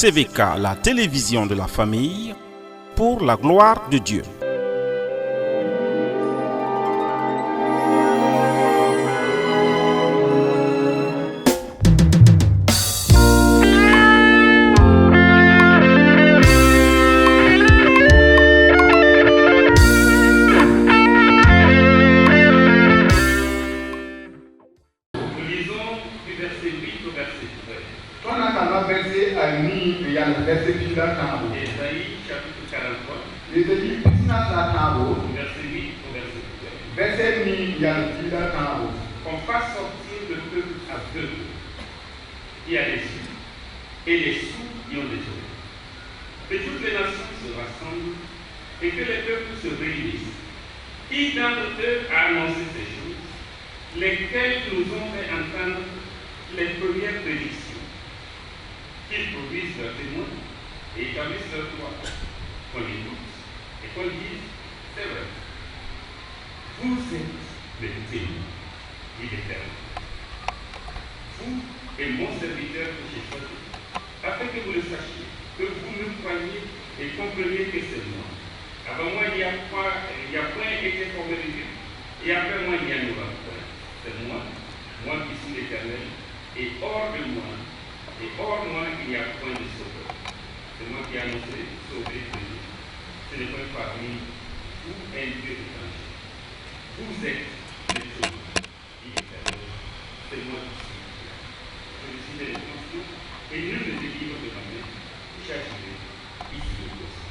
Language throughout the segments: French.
CVK, la télévision de la famille, pour la gloire de Dieu. Qu'on fasse sortir le peuple aveugle qui a des yeux et les sourds qui ont des oreilles. Que toutes les nations se rassemblent et que les peuples se réunissent. Qui d'entre eux a annoncé ces choses, lesquelles nous ont fait entendre les premières prédictions, qu'ils produisent leurs témoins et établissent leur droit, qu'on écoute et qu'on dise, c'est vrai. Vous êtes les témoins, dit l'Éternel. Vous et mon serviteur que j'ai choisi, afin que vous le sachiez, que vous me croyez et compreniez que c'est moi. Avant moi, il n'y a point été formé de Dieu, et après moi, il n'y en aura point. C'est moi qui suis l'Éternel, et hors de moi, il n'y a point de sauveur. C'est moi qui ai annoncé, sauver, bénir. Ce n'est point parmi vous un Dieu étranger. Vous êtes les sauveurs, dit l'Éternel. C'est moi qui suis. Je décide les fonctions, et nul ne délivre de ma main. J'agirai ici au poste.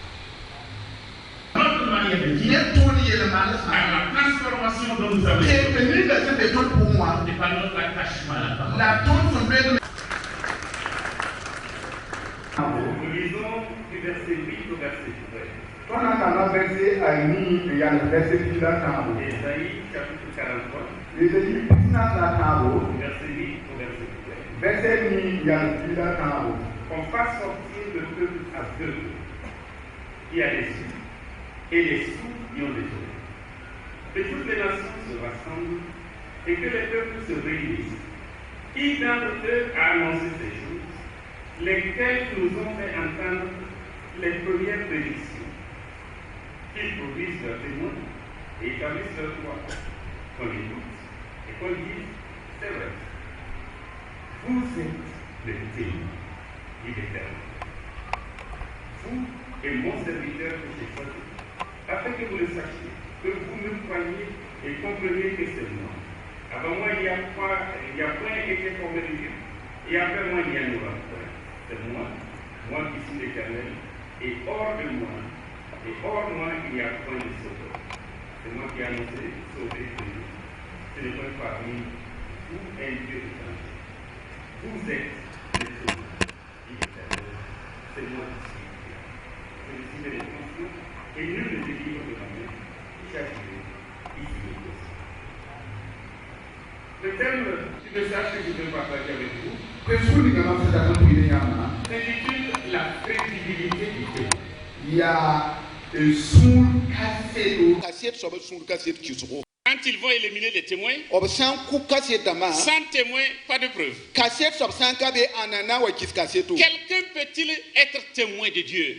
Notre manière de dire, à la transformation dont nous avons été, et par notre attachement à la parole. Nous lisons du verset 8 au verset 13. Ésaïe chapitre 43, verset 8 au verset 13. Qu'on fasse sortir le peuple aveugle qui a des yeux et les sourds qui ont des oreilles. Que toutes les nations se rassemblent et que les peuples se réunissent. Qui d'entre eux a annoncé ces choses, lesquelles nous ont fait entendre les premières prédictions, qu'ils produisent leurs témoins et établissent leur droit, qu'on écoute et qu'on dise, c'est vrai. Vous êtes les témoins, dit l'Éternel. Vous et mon serviteur que j'ai choisi, afin que vous le sachiez, que vous me croyez et compreniez que c'est moi. Avant moi, il n'y a point été formé de Dieu, et après moi, il n'y en aura point. C'est moi qui suis l'Éternel, et hors de moi, il n'y a point de sauveur. C'est moi qui ai annoncé, sauver, bénir. Ce n'est point parmi vous un Dieu étranger. Vous êtes les sauveurs, dit l'Éternel. C'est moi qui suis. Je décide les fonctions, et nul ne délivre de ma main. J'agirai ici au poste. Le thème du message que je veux partager avec vous s'intitule la crédibilité du témoin. Quand ils vont éliminer les témoins, sans témoin, pas de preuve. Quelqu'un peut-il être témoin de Dieu?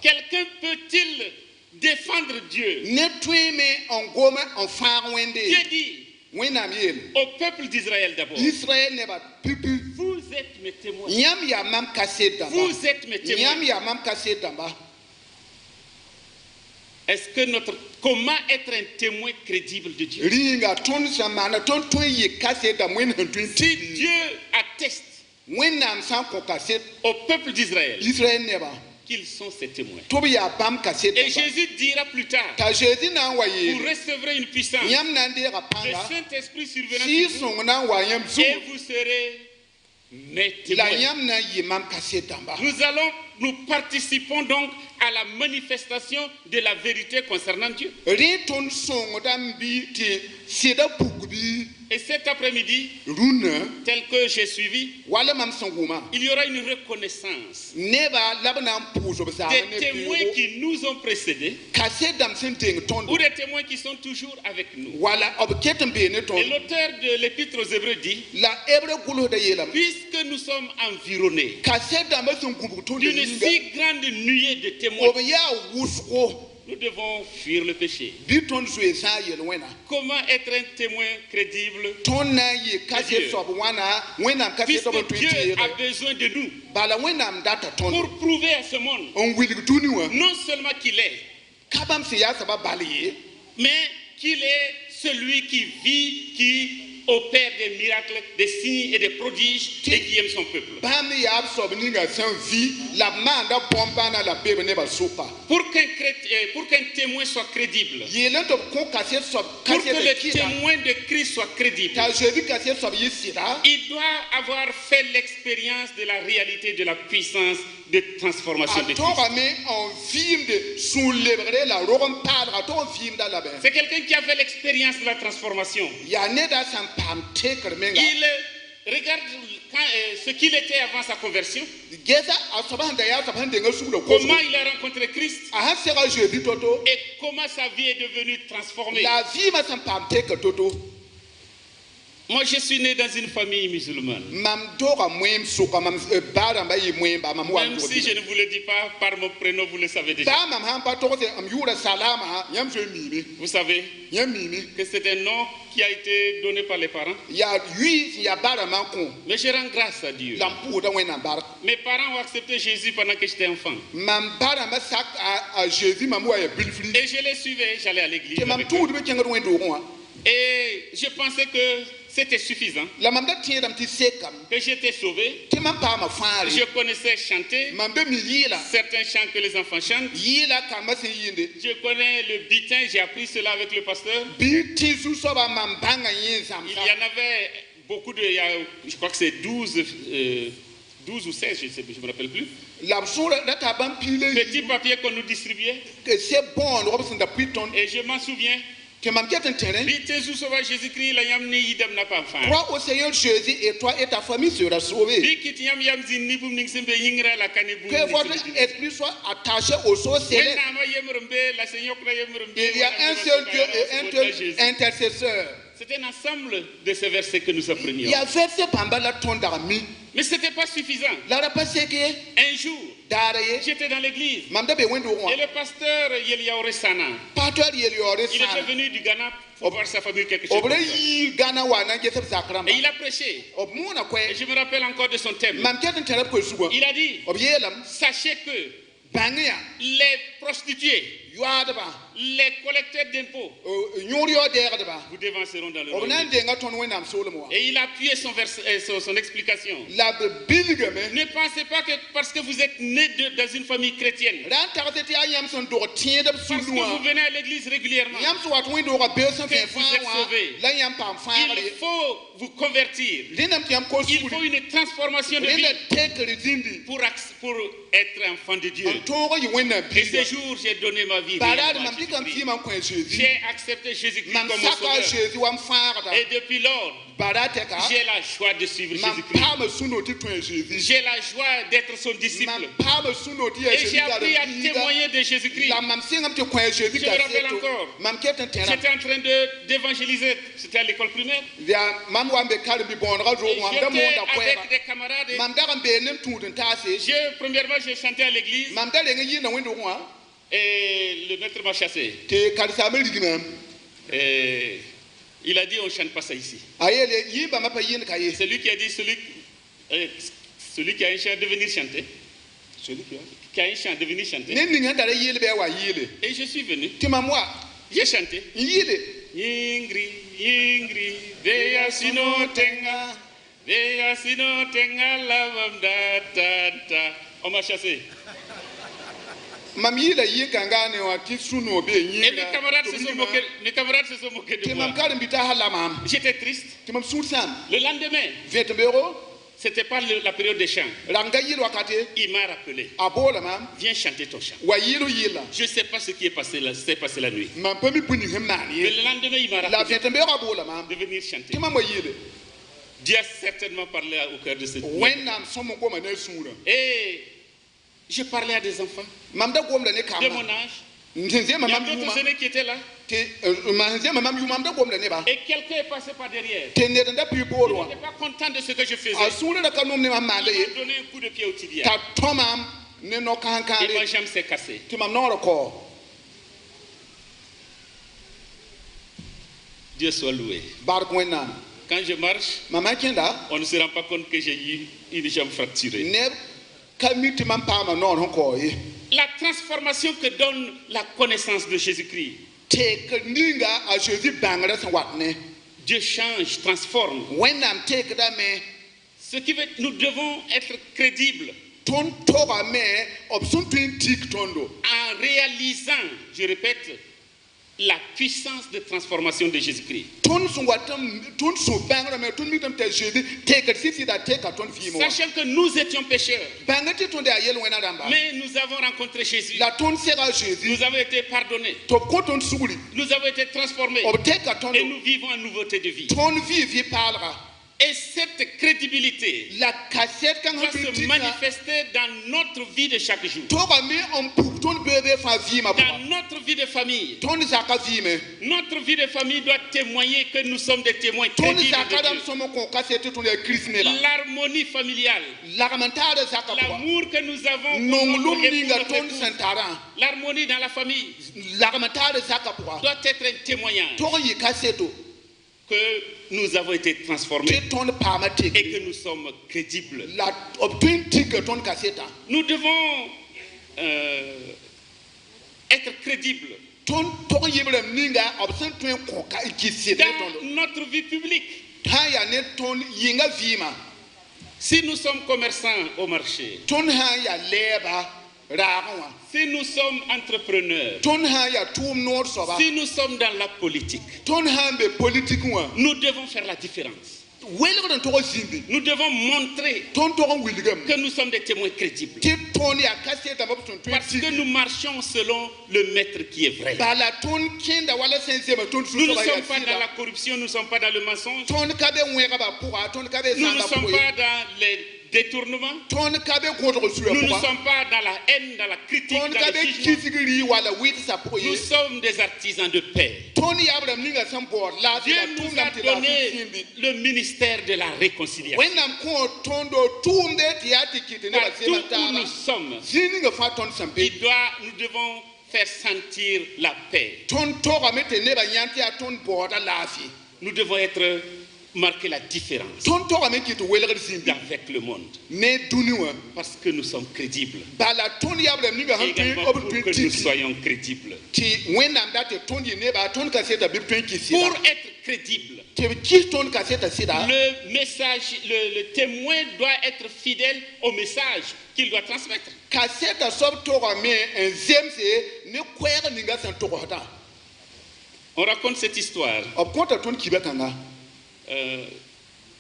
Quelqu'un peut-il défendre Dieu? Dieu dit au peuple d'Israël d'abord, vous êtes mes témoins. Vous êtes mes témoins. Est-ce que comment être un témoin crédible de Dieu? Si Dieu atteste au peuple d'Israël qu'ils sont ses témoins. Et Jésus dira plus tard, vous recevrez une puissance. Le Saint-Esprit surviendra sur vous et vous serez mes témoins. Nous participons donc à la manifestation de la vérité concernant Dieu. Et cet après-midi, tel que j'ai suivi, il y aura une reconnaissance des témoins qui nous ont précédés ou des témoins qui sont toujours avec nous. Et l'auteur de l'Épître aux Hébreux dit, puisque Puisque nous sommes environnés Cassette dans ma son groupe tout le d'une si grande nuée de témoins, nous devons fuir le péché. Comment être un témoin crédible? Puisque Dieu a besoin de nous pour prouver à ce monde non seulement qu'il est, mais qu'il est celui qui vit, qui opère des miracles, des signes et des prodiges et qui aime son peuple. Pour qu'un témoin soit crédible, pour que le témoin de Christ soit crédible, il doit avoir fait l'expérience de la réalité de la puissance de transformation de Christ. C'est quelqu'un qui a fait l'expérience de la transformation. Il regarde ce qu'il était avant sa conversion. Comment il a rencontré Christ et comment sa vie est devenue transformée. Moi, je suis né dans une famille musulmane. Même si je ne vous le dis pas par mon prénom, vous le savez déjà. Vous savez que c'est un nom qui a été donné par les parents. Mais je rends grâce à Dieu. Mes parents ont accepté Jésus pendant que j'étais enfant. Et je les suivais, j'allais à l'église. Et je pensais que c'était suffisant, que j'étais sauvé. Je connaissais chanter certains chants que les enfants chantent. Je connais le bitin, j'ai appris cela avec le pasteur. Il y en avait beaucoup de, je crois que c'est 12 ou 16, je ne me rappelle plus. Petit papier qu'on nous distribuait. Et je m'en souviens. Crois au Seigneur Jésus et toi et ta famille sera sauvée. Que votre esprit soit attaché au sceau céleste. Il y a un seul Dieu et un seul intercesseur. C'est un ensemble de ces versets que nous apprenions. Mais ce n'était pas suffisant. Un jour, j'étais dans l'église et le pasteur Yeliaore Sana, il était venu du Ghana pour voir sa famille quelque chose. Et il a prêché. Et je me rappelle encore de son thème. Il a dit, sachez que les prostituées, les collecteurs d'impôts vous dévanceront dans le royaume. Et il a appuyé son explication. Ne pensez pas que parce que vous êtes né dans une famille chrétienne, parce que vous venez à l'église régulièrement, que vous êtes sauvé. Il faut vous convertir. Il faut une transformation de vie pour être enfant de Dieu. Et ce jour, j'ai donné ma vie. J'ai accepté Jésus-Christ comme mon sauveur. Et depuis lors, j'ai la joie de suivre Jésus-Christ. J'ai la joie d'être son disciple. Et j'ai appris à témoigner de Jésus-Christ. Je me rappelle encore, j'étais en train d'évangéliser. C'était à l'école primaire. Et j'étais avec des camarades. Premièrement, j'ai chanté à l'église. Et le maître m'a chassé. Et il a dit on ne chante pas ça ici. Celui qui a dit celui qui a un chant de venir chanter. Celui qui a un chant de venir chanter. Et je suis venu. J'ai chanté. Yingri, yingri, veya sino tenga lavam da ta. On m'a chassé. Et mes camarades se sont moqués de moi. J'étais triste. Le lendemain, c'était pas la période des chants. Il m'a rappelé. Viens chanter ton chant. Je ne sais pas ce qui s'est passé la nuit. Mais le lendemain, il m'a rappelé de venir chanter. Dieu a certainement parlé au cœur de cette nuit. Et je parlais à des enfants de mon âge. Il y a d'autres aînés qui étaient là. Et quelqu'un est passé par derrière. Il n'était pas content de ce que je faisais. Il m'a donné un coup de pied au tibia. Et ma jambe s'est cassée. Dieu soit loué. Quand je marche, on ne se rend pas compte que j'ai eu une jambe fracturée. La transformation que donne la connaissance de Jésus-Christ. Dieu change, transforme. Ce qui veut, nous devons être crédibles. En réalisant, je répète, la puissance de transformation de Jésus-Christ. Sachant que nous étions pécheurs, mais nous avons rencontré Jésus. Nous avons été pardonnés. Nous avons été transformés. Et nous vivons en nouveauté de vie. Et cette crédibilité doit se manifester dans notre vie de chaque jour. Dans notre vie de famille. Notre vie de famille doit témoigner que nous sommes des témoins crédibles de Dieu. L'harmonie familiale. L'amour que nous avons pour notre époux, l'harmonie dans la famille doit être un témoignage que nous avons été transformés et que nous sommes crédibles. Nous devons être crédibles dans notre vie publique. Si nous sommes commerçants au marché, si nous sommes entrepreneurs, si nous sommes dans la politique, nous devons faire la différence. Nous devons montrer que nous sommes des témoins crédibles. Parce que nous marchons selon le maître qui est vrai. Nous ne sommes pas dans la corruption, nous ne sommes pas dans le mensonge. Nous ne sommes pas dans les détournements. Nous ne sommes pas dans la haine, dans la critique, dans le jugement. Nous sommes des artisans de paix. Dieu nous a donné le ministère de la réconciliation. Partout où nous sommes, nous devons faire sentir la paix. Nous devons marquer la différence avec le monde. Parce que nous sommes crédibles. Également pour que nous soyons crédibles. Pour être crédible, le message, le témoin doit être fidèle au message qu'il doit transmettre. On raconte cette histoire.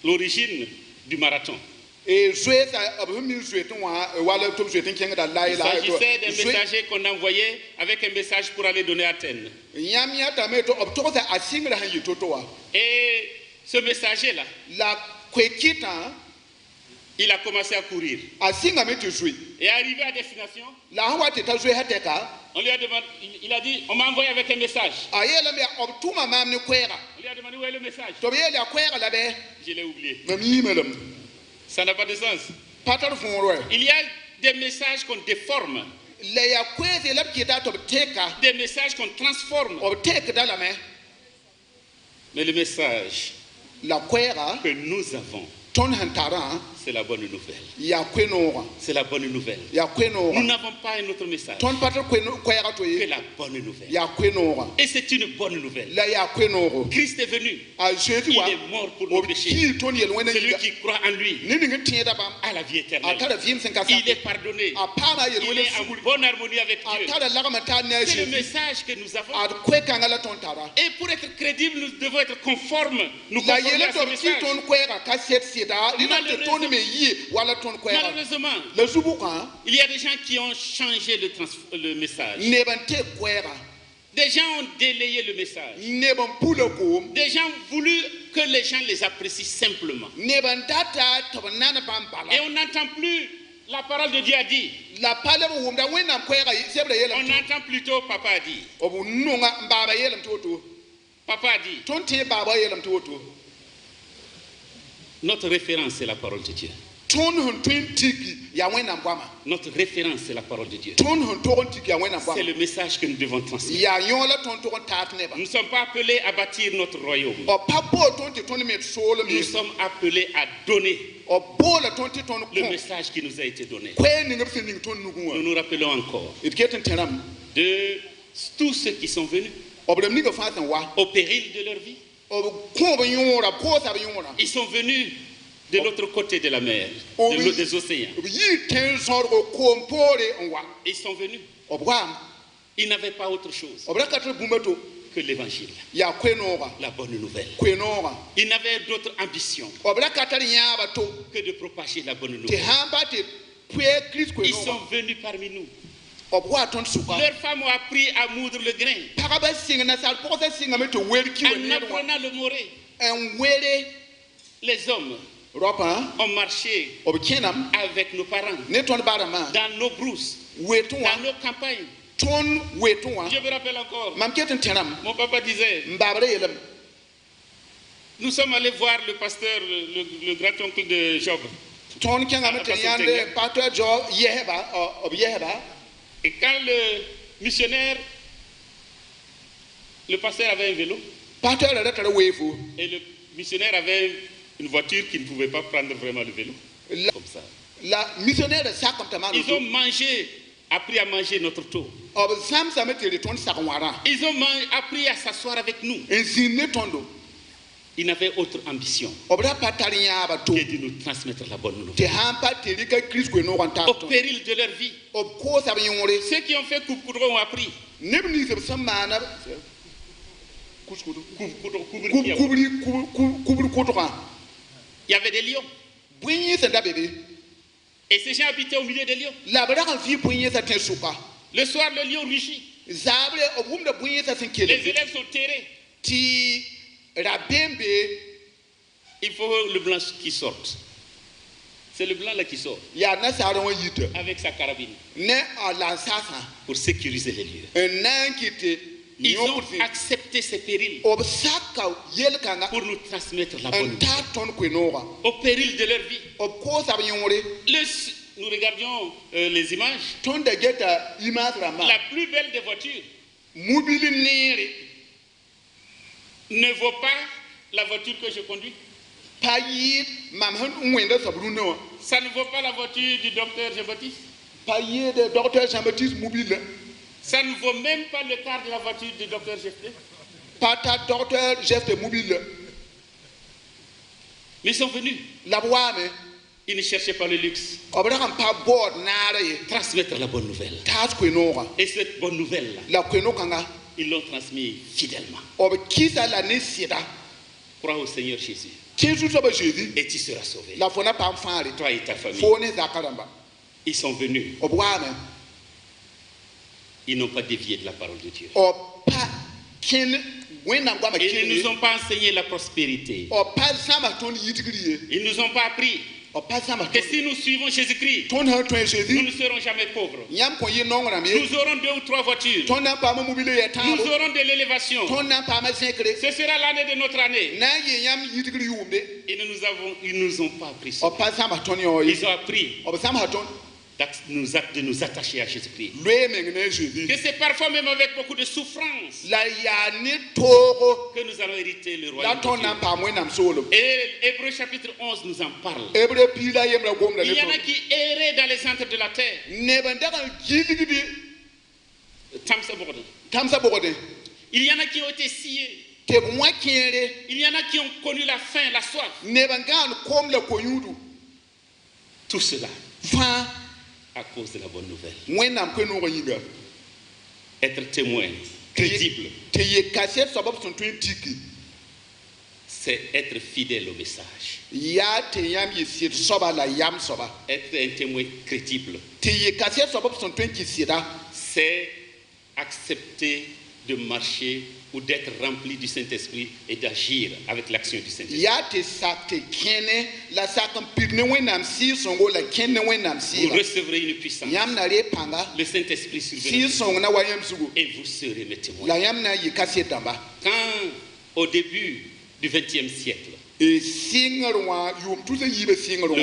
L'origine du marathon. Il s'agissait d'un messager qu'on envoyait avec un message pour aller donner à Athènes. Et ce messager-là, il a commencé à courir. Et arrivé à destination, on lui a demandé, il a dit, on m'a envoyé avec un message. On lui a demandé où est le message. Je l'ai oublié. Ça n'a pas de sens. Il y a des messages qu'on déforme. Des messages qu'on transforme. Mais le message que nous avons, c'est la bonne nouvelle. C'est la bonne nouvelle. Nous n'avons pas un autre message que la bonne nouvelle. Et c'est une bonne nouvelle. Christ est venu. Il est mort pour nos péchés. Celui qui croit en lui a la vie éternelle. Il est pardonné. Il est en bonne harmonie avec Dieu. C'est le message que nous avons. Et pour être crédible, nous devons être conformes. Nous conformer à ce message. Malheureusement, il y a des gens qui ont changé le message. Des gens ont délayé le message. Des gens ont voulu que les gens les apprécient simplement. Et on n'entend plus La parole de Dieu a dit. On entend plutôt papa a dit. Papa a dit. Notre référence, c'est la parole de Dieu. Notre référence, c'est la parole de Dieu. C'est le message que nous devons transmettre. Nous ne sommes pas appelés à bâtir notre royaume. Nous sommes appelés à donner le message qui nous a été donné. Nous nous rappelons encore de tous ceux qui sont venus au péril de leur vie. Ils sont venus de l'autre côté de la mer, des océans. Ils sont venus. Ils n'avaient pas autre chose que l'évangile, la bonne nouvelle. Ils n'avaient d'autre ambition que de propager la bonne nouvelle. Ils sont venus parmi nous. Leurs femmes ont appris à moudre le grain en apprenant le moré. Les hommes ont marché avec nos parents dans nos brousses, dans nos campagnes. Je me rappelle encore, mon papa disait, nous sommes allés voir le pasteur, le grand-oncle de Job. Et quand le missionnaire, le pasteur avait un vélo, et le missionnaire avait une voiture qui ne pouvait pas prendre vraiment le vélo, comme ça. Ils ont mangé, appris à manger notre taux. Ils ont appris à s'asseoir avec nous. Ils n'avaient autre ambition que de nous transmettre la bonne nouvelle. Au péril de leur vie, ceux qui ont fait coupe-coudron ont appris. Il y avait des lions. Et ces gens habitaient au milieu des lions. Le soir, le lion rugit. Les élèves sont terrés. Il faut le blanc qui sorte. C'est le blanc là qui sort. Avec sa carabine. Pour sécuriser les lieux. Ils ont accepté ces périls pour nous transmettre la bonne nouvelle. Au péril de leur vie. Nous regardions les images. La plus belle des voitures ne vaut pas la voiture que je conduis. Ça ne vaut pas la voiture du docteur Jean-Baptiste. Ça ne vaut même pas le quart de la voiture du docteur Jephté. Mais ils sont venus. Ils ne cherchaient pas le luxe. Transmettre la bonne nouvelle. Et cette bonne nouvelle-là, ils l'ont transmise fidèlement. Crois au Seigneur Jésus. Et tu seras sauvé. Toi et ta famille. Ils sont venus. Ils n'ont pas dévié de la parole de Dieu. Ils ne nous ont pas enseigné la prospérité. Ils ne nous ont pas appris que si nous suivons Jésus-Christ, nous ne serons jamais pauvres. Nous aurons 2 ou 3 voitures. Nous aurons de l'élévation. Ce sera l'année de notre année. Ils ne nous ont pas appris ça. Ils ont appris de nous attacher à Jésus-Christ. Que c'est parfois même avec beaucoup de souffrance que nous allons hériter le royaume de Dieu. Et Hébreux chapitre 11 nous en parle. Il y en a qui erraient dans les centres de la terre. Il y en a qui ont été sciés. Il y en a qui ont connu la faim, la soif. Tout cela à cause de la bonne nouvelle. Être témoin crédible, c'est être fidèle au message. Être un témoin crédible, c'est accepter de marcher ou d'être rempli du Saint-Esprit et d'agir avec l'action du Saint-Esprit. Vous recevrez une puissance. Le Saint-Esprit surviendra. Et vous serez mes témoins. Quand, au début du XXe siècle, le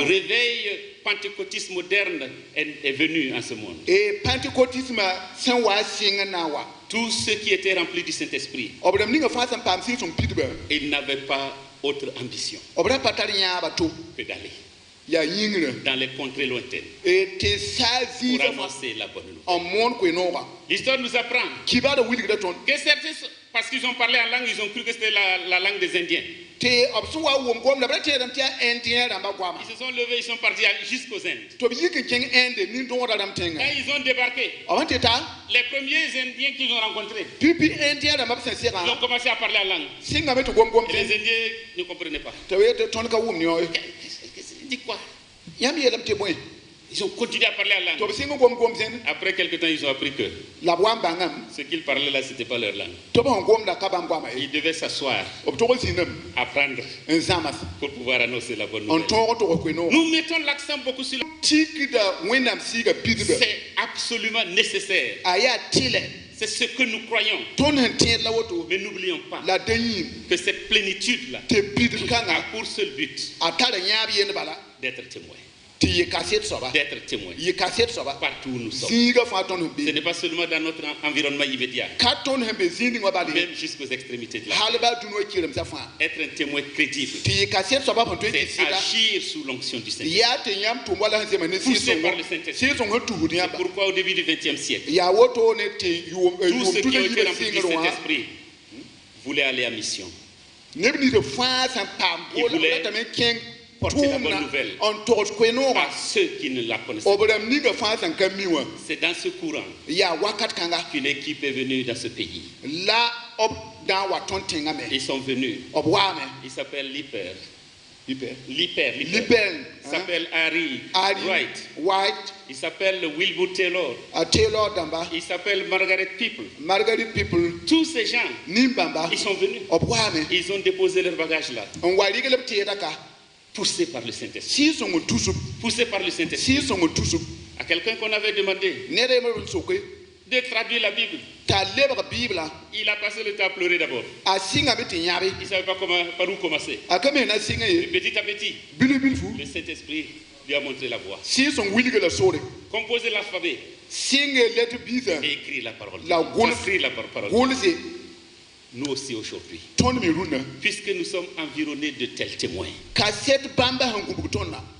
réveil pentecôtiste moderne est venu en ce monde. Tous ceux qui étaient remplis du Saint-Esprit, ils n'avaient pas autre ambition que d'aller dans les contrées lointaines pour annoncer la bonne nouvelle. L'histoire nous apprend que certains, parce qu'ils ont parlé en langue, ils ont cru que c'était la langue des Indiens. Ils se sont levés, ils sont partis jusqu'aux Indes. Quand ils ont débarqué, les premiers Indiens qu'ils ont rencontrés, ils ont commencé à parler en langue. Et les Indiens ne comprenaient pas. Dit quoi? Ils ont continué à parler en langue. Après quelques temps, ils ont appris que ce qu'ils parlaient là, ce n'était pas leur langue. Ils devaient s'asseoir, apprendre pour pouvoir annoncer la bonne nouvelle. Nous mettons l'accent beaucoup sur c'est absolument nécessaire. C'est ce que nous croyons. Mais n'oublions pas que cette plénitude-là a pour seul but d'être témoin. D'être témoin partout où nous sommes. Ce n'est pas seulement dans notre environnement immédiat, même jusqu'aux extrémités de la terre. Être un témoin crédible, c'est agir sous l'onction du Seigneur, poussé par le Saint-Esprit. C'est pourquoi au début du XXe siècle, tous ceux qui ont été remplis du Saint-Esprit voulaient aller en mission. Ils voulaient porter la bonne nouvelle à ceux qui ne la connaissent pas. C'est dans ce courant qu'une équipe est venue dans ce pays. Ils sont venus. Ils s'appellent Liper. Il s'appelle Harry Wright. Il s'appelle Wilbur Taylor. Il s'appelle Margaret People. Tous ces gens, ils sont venus. Ils ont déposé leur bagage là. Poussé par le Saint-Esprit. Poussé par le Saint-Esprit. À quelqu'un qu'on avait demandé de traduire la Bible, il a passé le temps à pleurer d'abord. Il ne savait pas par où commencer. Et petit à petit, le Saint-Esprit lui a montré la voie. Composer l'alphabet et écrire la parole. Transcrire la parole. Nous aussi aujourd'hui, puisque nous sommes environnés de tels témoins,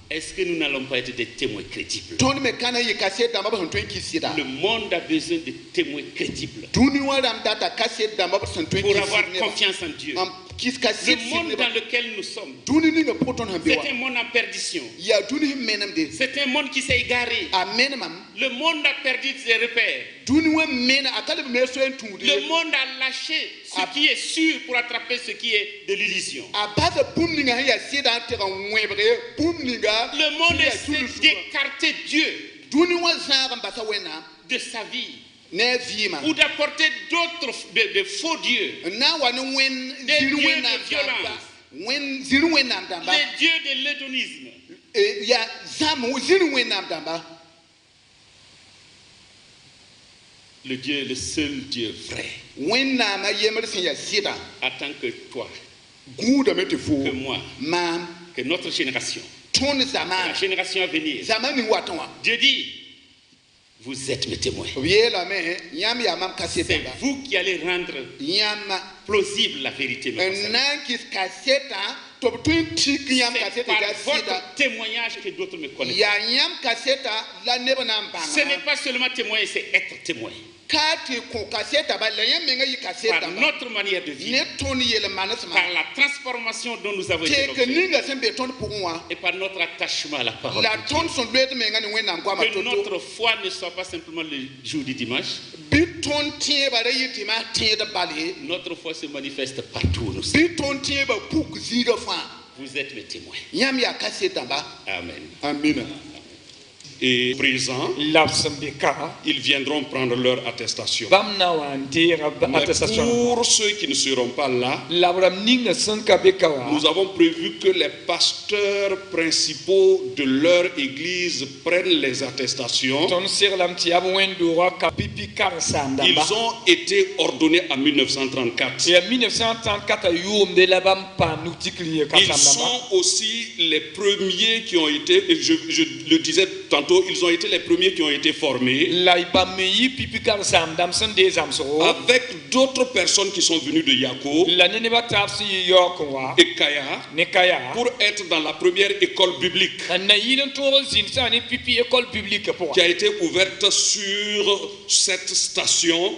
est-ce que nous n'allons pas être des témoins crédibles? Le monde a besoin de témoins crédibles pour avoir confiance en Dieu. Le monde dans lequel nous sommes, c'est un monde en perdition. C'est un monde qui s'est égaré. Le monde a perdu ses repères. Le monde a lâché ce qui est sûr pour attraper ce qui est de l'illusion. Le monde essaie d'écarter Dieu de sa vie, ou d'apporter d'autres de faux dieux, des dieux de violence, les dieux de l'hédonisme. Le Dieu, le seul Dieu vrai, attend que toi, que moi, que notre génération, la génération à venir, Dieu dit, vous êtes mes témoins. C'est vous qui allez rendre plausible la vérité. C'est par votre témoignage que d'autres me connaissent. Ce n'est pas seulement témoigner, c'est être témoin. Par notre manière de vivre, par la transformation dont nous avons été l'objet, et par notre attachement à la parole de Dieu. Que notre foi ne soit pas simplement le jour du dimanche. Notre foi se manifeste partout où nous sommes. Vous êtes mes témoins. Amen. est présent, ils viendront prendre leur attestation. Mais pour ceux qui ne seront pas là, nous avons prévu que les pasteurs principaux de leur église prennent les attestations. Ils ont été ordonnés en 1934. Ils sont aussi les premiers qui ont été, je le disais tantôt, ils ont été les premiers qui ont été formés avec d'autres personnes qui sont venues de Yako et Kaya pour être dans la première école biblique qui a été ouverte sur cette station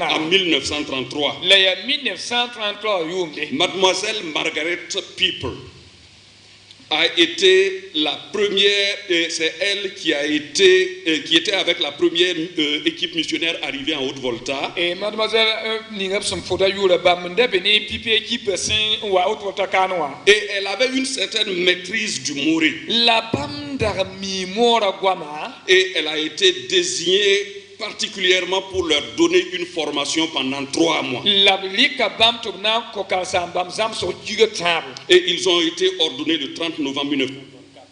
en 1933. Mademoiselle Margaret Piper a été la première, c'est elle qui a été, qui était avec la première équipe missionnaire arrivée en Haute-Volta. Et elle avait une certaine maîtrise du moré. Et elle a été désignée particulièrement pour leur donner une formation pendant 3 mois. Et ils ont été ordonnés le 30 novembre 1934.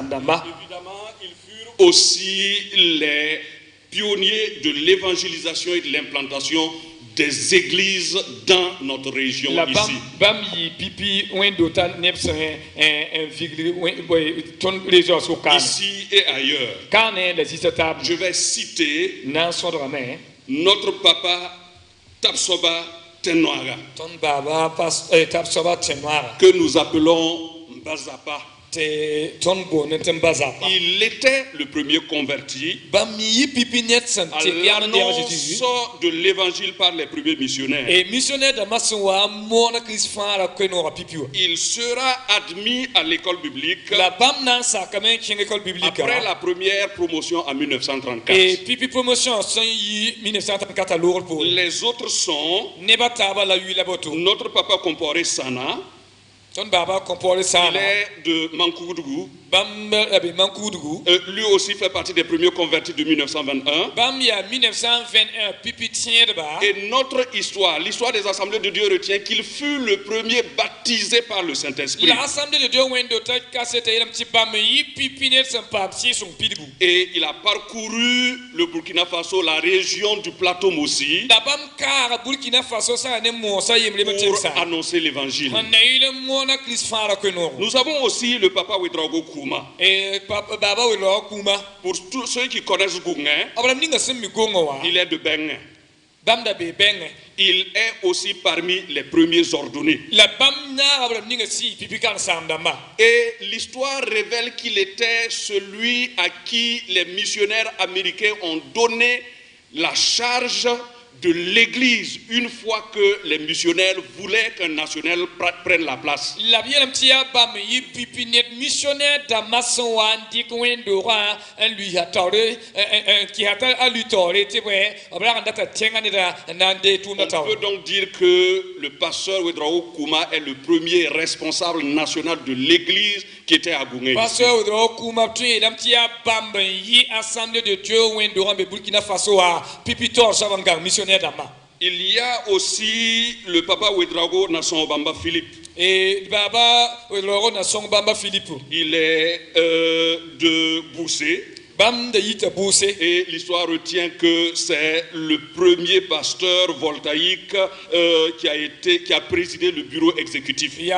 Évidemment, ils furent aussi les pionniers de l'évangélisation et de l'implantation des églises dans notre région ici. Ici et ailleurs. Je vais citer notre papa Tapsoba Tenwara, que nous appelons Mbazapa. Il était le premier converti à l'annonce de l'évangile par les premiers missionnaires. Il sera admis à l'école biblique après la première promotion en 1934. Les autres sont notre papa Comporé Sana. Il est de Mankoudou. Lui aussi fait partie des premiers convertis de 1921. Et notre histoire, l'histoire des Assemblées de Dieu retient qu'il fut le premier baptisé par le Saint-Esprit. Et il a parcouru le Burkina Faso, la région du plateau Mossi, pour annoncer l'évangile. Nous avons aussi le papa Ouedraogo Kouma. Pour tous ceux qui connaissent Goungé, il est de Bengue. Il est aussi parmi les premiers ordonnés. Et l'histoire révèle qu'il était celui à qui les missionnaires américains ont donné la charge de l'église une fois que les missionnaires voulaient qu'un national prenne la place. On peut donc dire que le pasteur Ouedraogo Kouma est le premier responsable national de l'église qui était à Goungé. Il y a aussi le papa Ouedraogo Nasson Bamba Philippe. Il est de Boussé. Et l'histoire retient que c'est le premier pasteur voltaïque qui a présidé le bureau exécutif. Nous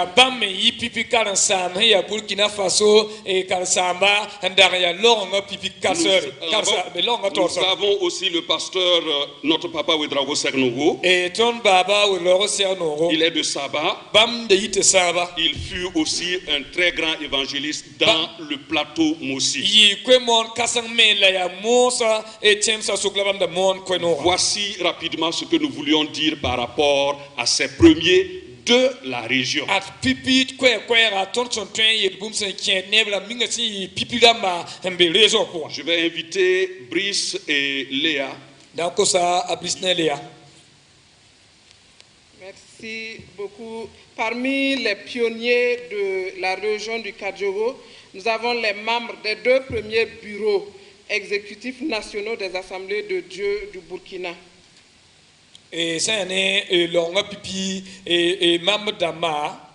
avons aussi le pasteur, notre papa Ouedraogo Sernogo. Il est de Saba. Il fut aussi un très grand évangéliste dans le plateau Mossi. Voici rapidement ce que nous voulions dire par rapport à ces premiers de la région. Je vais inviter Brice et Léa. Merci beaucoup. Parmi les pionniers de la région du Kadjogo, nous avons les membres des 2 premiers bureaux exécutifs nationaux des assemblées de Dieu du Burkina. Et ça est longa pipi et membre d'Ama.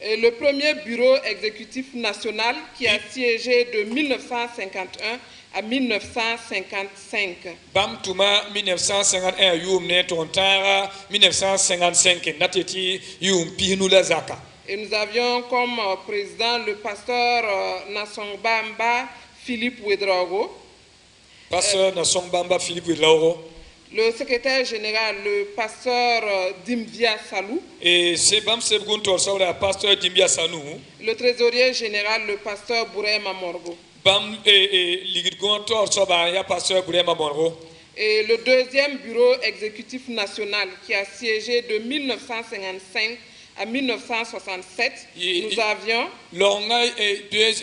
Et le premier bureau exécutif national qui a siégé de 1951 à 1955. Bam Touma 1951 yum ne tontara 1955 nateti yum pinula zaka. Et nous avions comme président le pasteur Nassongbamba Philippe Ouedraogo. Pasteur Nassongbamba Philippe Ouedraogo. Le secrétaire général, le pasteur Dimbia Salou. Et c'est Bam Sebguntor Saura, pasteur Dimbia Salou. Le trésorier général, le pasteur Bourema Morgo. Bam Ligidguntor Soba, ya pasteur Bourema Morgo. Et le deuxième bureau exécutif national qui a siégé de 1955 à 1967, nous avions longa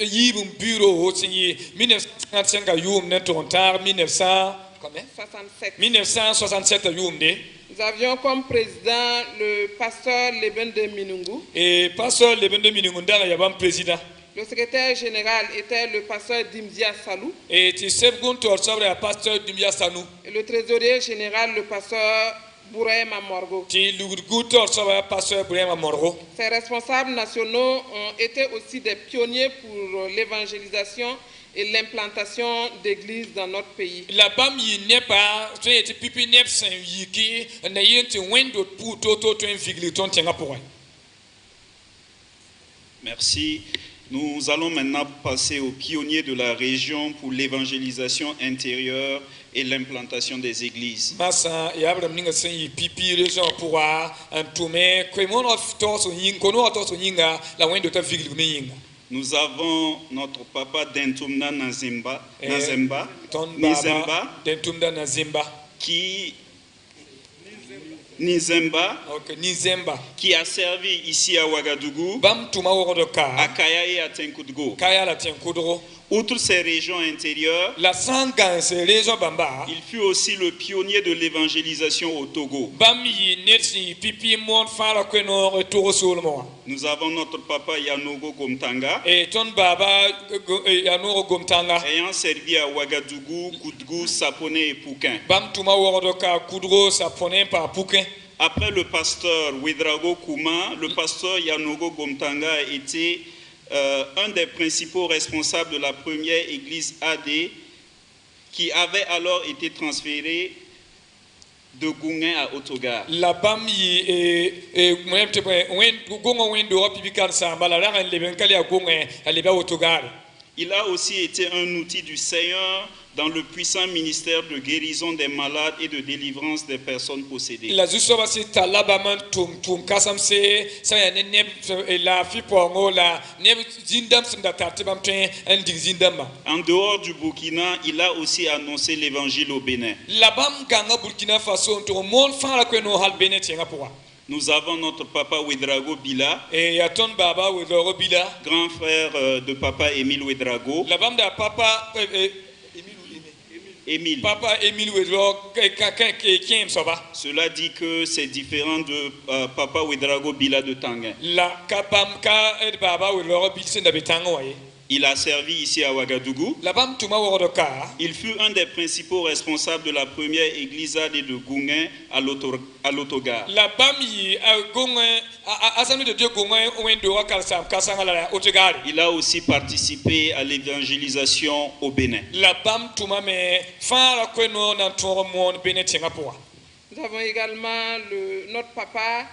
yibum bureau aussi 1955 à yum ne tontar 1967 nous avions comme président le pasteur Leben de Minungu. Et pasteur Leben de Minungu il y a un président. Le secrétaire général était le pasteur Dimbia Salou. Et tu sais le pasteur Dimbia Salou. Et le trésorier général le pasteur Bourema Morgo. Ces responsables nationaux ont été aussi des pionniers pour l'évangélisation et l'implantation d'églises dans notre pays. La bam yi n'est pas, tu es pipi n'est pas yiki, n'a yente wendo pour toto tu invigli ton tienga pour. Merci. Nous allons maintenant passer aux pionniers de la région pour l'évangélisation intérieure et l'implantation des églises. Massa et Abraham ninga sen pipi région pour un tourné comment on fait son ying kono ato son yinga la wendo ta vigli ne yinga. Nous avons notre papa Dentumna Nazemba, qui a servi ici à Ouagadougou, à Kaya et à Tenkudgo. Outre ces régions intérieures, il fut aussi le pionnier de l'évangélisation au Togo. Nous avons notre papa Yanogo Gomtanga, ayant servi à Ouagadougou, Koudgou, Saponé et Pouquin. Après le pasteur Ouedraogo Kouma, le pasteur Yanogo Gomtanga a été un des principaux responsables de la première église AD qui avait alors été transférée de Gouin à Otogar. La bam yi il a aussi été un outil du Seigneur dans le puissant ministère de guérison des malades et de délivrance des personnes possédées. En dehors du Burkina, il a aussi annoncé l'évangile au Bénin. Nous avons notre papa Ouedraogo Bila, grand frère de papa Émile Ouedraogo. Émile. Papa Émile Ouedraogo, cela dit que c'est différent de papa Ouedraogo Bila de Tanguin. Il a servi ici à Ouagadougou. Il fut un des principaux responsables de la première église de Gouin à l'Otogar. Il a aussi participé à l'évangélisation au Bénin. Nous avons également notre papa,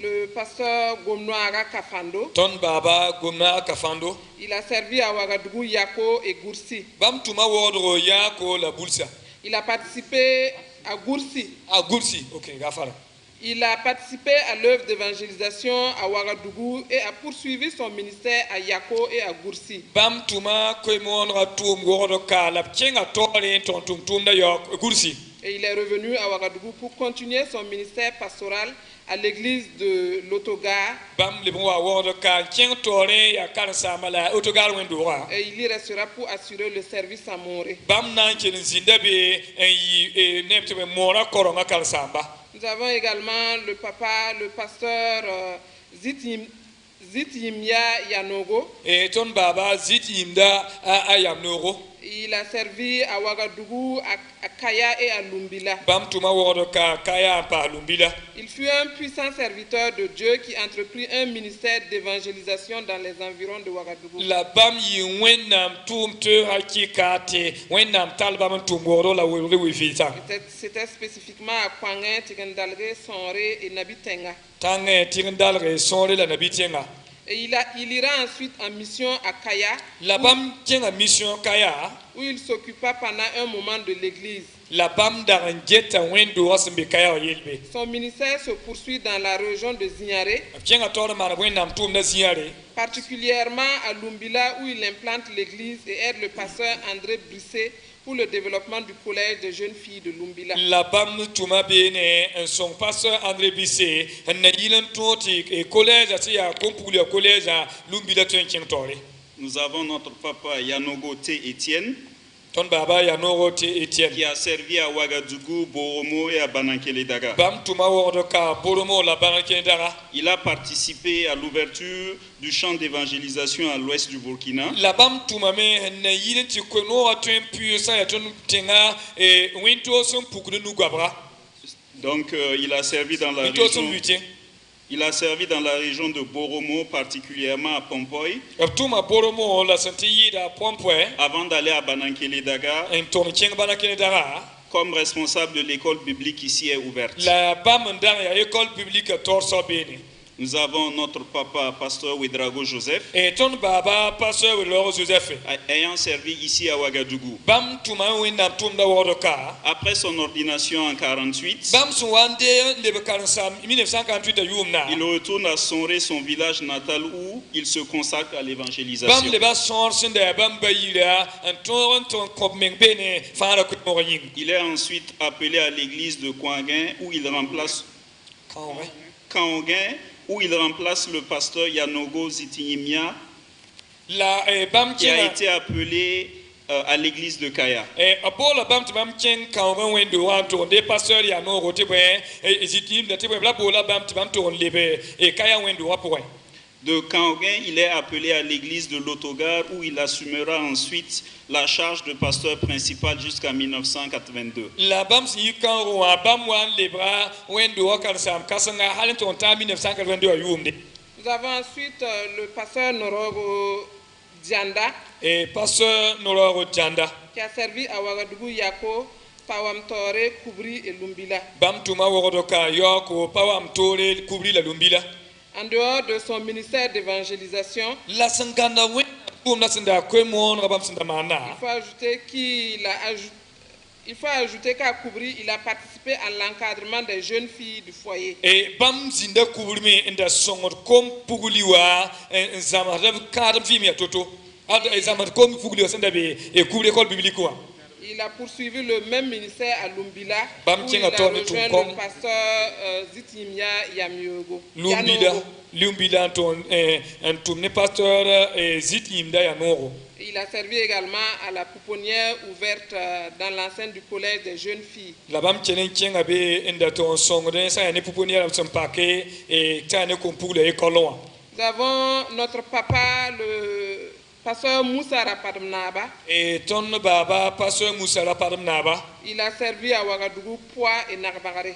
le pasteur Gomnoara Kafando. Ton baba Gomnoara Kafando. Il a servi à Ouagadougou, Yako et Goursi. Bam Touma Wodro Yako la Boulsa. Il a participé à Goursi. À Goursi, ok, Gafara. Il a participé à l'œuvre d'évangélisation à Ouagadougou et a poursuivi son ministère à Yako et à Goursi. Bam Touma Koimon Ratum Goroka, la Tchenga Tore Tontum da Yok, Goursi. Et il est revenu à Ouagadougou pour continuer son ministère pastoral à l'église de l'Autogar. Et il y restera pour assurer le service à Moré. Nous avons également le pasteur Zitimia Yanogo. Il a servi à Ouagadougou, à Kaya et à Lumbila. Il fut un puissant serviteur de Dieu qui entreprit un ministère d'évangélisation dans les environs de Ouagadougou. C'était spécifiquement à Kwangin, Tigandalre, Sonré et Nabitenga. Et il ira ensuite en mission à Kaya, où il s'occupa pendant un moment de l'église. Son ministère se poursuit dans la région de Zignaré, particulièrement à Lumbila, où il implante l'église et aide le pasteur André Brisset pour le développement du collège des jeunes filles de Lumbila. Son pasteur André Brisset, Nous avons notre papa Yanogo T. Etienne, qui a servi à Ouagadougou, Boromo et à Banankélédaga. Il a participé à l'ouverture du champ d'évangélisation à l'ouest du Burkina. Donc il a servi dans la région. Il a servi dans la région de Boromo, particulièrement à Pompoy, avant d'aller à Banankélédaga, comme responsable de l'école biblique ici est ouverte. Nous avons notre papa, pasteur Ouedraogo Joseph, ayant servi ici à Ouagadougou. Après son ordination en 1948, il retourne à Sonré, son village natal, où il se consacre à l'évangélisation. Il est ensuite appelé à l'église de Kwangin, où il remplace le pasteur Yanogo Zitimia, qui a été appelé à l'église de Kaya. De Kaongin, il est appelé à l'église de l'Autogar, où il assumera ensuite la charge de pasteur principal jusqu'à 1982. Nous avons ensuite le pasteur Norogo Djanda, qui a servi à Ouagadougou, Yako, Pawamtore, Koubri et Lumbila. En dehors de son ministère d'évangélisation, il faut ajouter qu'à Koubri, il a participé à l'encadrement des jeunes filles du foyer. Il a poursuivi le même ministère à Lumbila, où il a rejoint le pasteur Zitimia Yamiogo. Il a servi également à la pouponnière ouverte dans l'enceinte du collège des jeunes filles. Nous avons notre papa, le pasteur Moussa Rapadmnaba. Il a servi à Ouagadougou, Poix et Narbagare.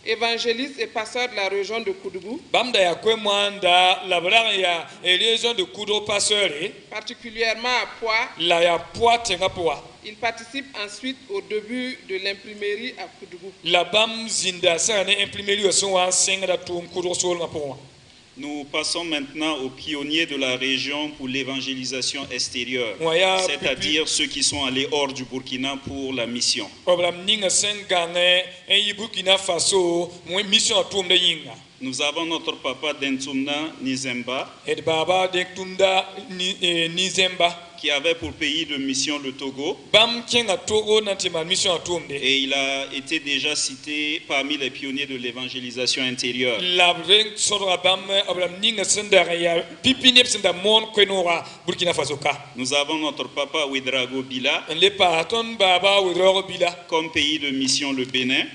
Évangéliste et pasteur de la région de Koudougou. Particulièrement à Poix. Il participe ensuite au début de l'imprimerie à Koudougou. Nous passons maintenant aux pionniers de la région pour l'évangélisation extérieure, c'est-à-dire ceux qui sont allés hors du Burkina pour la mission. Nous avons notre papa Dentumna Nizemba, qui avait pour pays de mission le Togo. Et il a été déjà cité parmi les pionniers de l'évangélisation intérieure. Nous avons notre papa Ouedraogo Bila comme pays de mission le Bénin.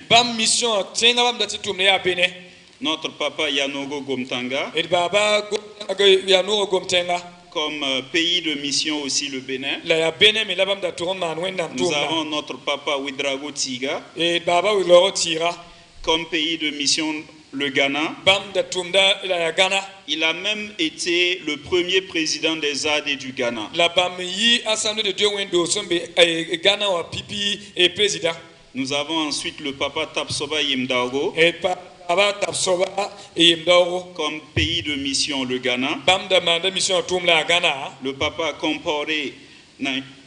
Notre papa Yanogo Gomtanga comme pays de mission aussi le Bénin. Nous avons notre papa Ouedraogo Tiga comme pays de mission le Ghana. Il a même été le premier président des AD du Ghana. Nous avons ensuite le papa Tapsoba Yemdaogo comme pays de mission le Ghana. Le papa Comporé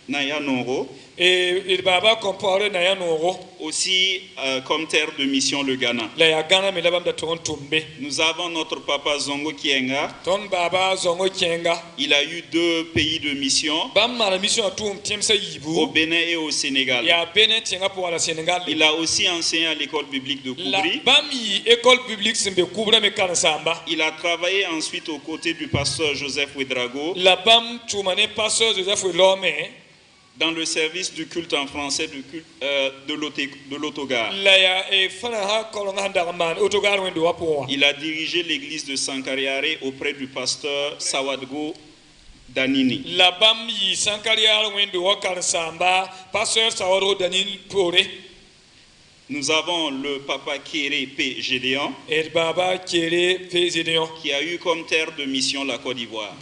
Nayanoro aussi comme terre de mission le Ghana. Nous avons notre papa Zongo Kienga. Il a eu 2 pays de mission au Bénin et au Sénégal. Il a aussi enseigné à l'école biblique de Koubri. Il a travaillé ensuite aux côtés du pasteur Joseph Ouedraogo dans le service du culte en français de l'Autogar. Il a dirigé l'église de Sankariare auprès du pasteur Sawadgo Danini. Nous avons le papa Kéré P. Gédéon qui a eu comme terre de mission la Côte d'Ivoire.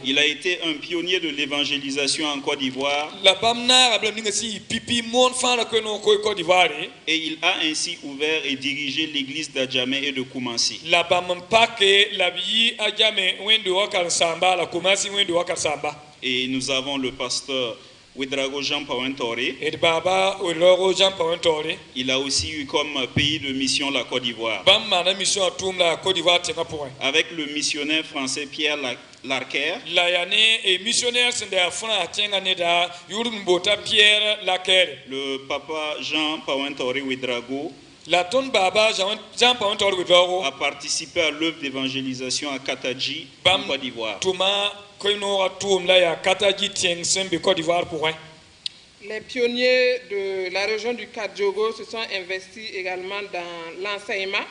Il a été un pionnier de l'évangélisation en Côte d'Ivoire et il a ainsi ouvert et dirigé l'église d'Adjamé et de Koumassi. Et nous avons le pasteur Ouedraogo Jean Pawentore. Il a aussi eu comme pays de mission la Côte d'Ivoire. Avec le missionnaire français Pierre Larquer. Le papa Jean Pawentore Ouedraogo a participé à l'œuvre d'évangélisation à Kataji, en Côte d'Ivoire. Les pionniers de la région du Kadjogo se sont investis également dans l'enseignement.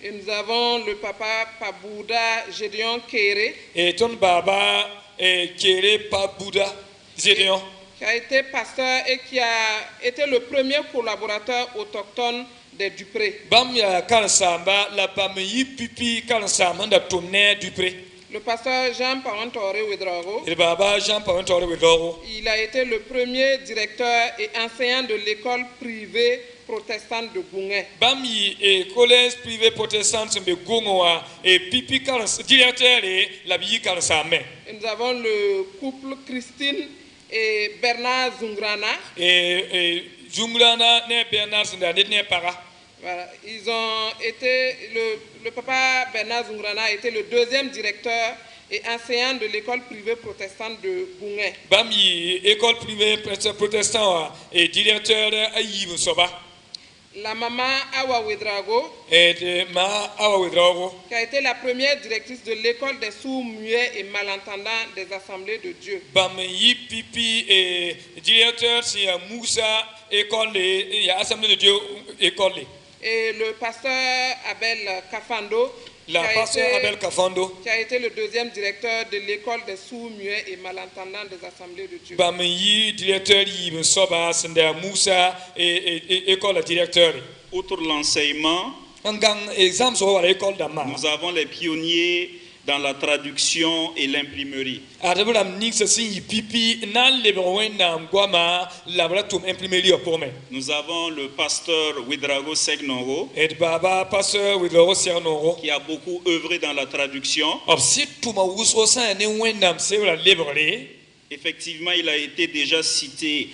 Et nous avons le papa Pabouda Gédéon Kéré qui a été pasteur et qui a été le premier collaborateur autochtone des Dupré. Le pasteur Jean Pawentore Ouedraogo, il a été le premier directeur et enseignant de l'école privée protestante de Goungé. Et nous avons le couple Christine et Bernard Zungrana. Voilà. Ils ont été, le papa Bernard Zungrana a été le deuxième directeur et enseignant de l'école privée protestante de Goungé. École privée protestante et directeur à Soba. La maman Awa Ouedraogo, qui a été la première directrice de l'école des sourds, muets et malentendants des assemblées de Dieu. Directeur c'est Moussa école et assemblée de Dieu école. Et le pasteur Abel Kafando, qui a été le deuxième directeur de l'école des sourds, muets et malentendants des assemblées de Dieu. Outre l'enseignement, nous avons les pionniers dans la traduction et l'imprimerie. Nous avons le pasteur Ouedraogo Segnoro qui a beaucoup œuvré dans la traduction. Effectivement, il a été déjà cité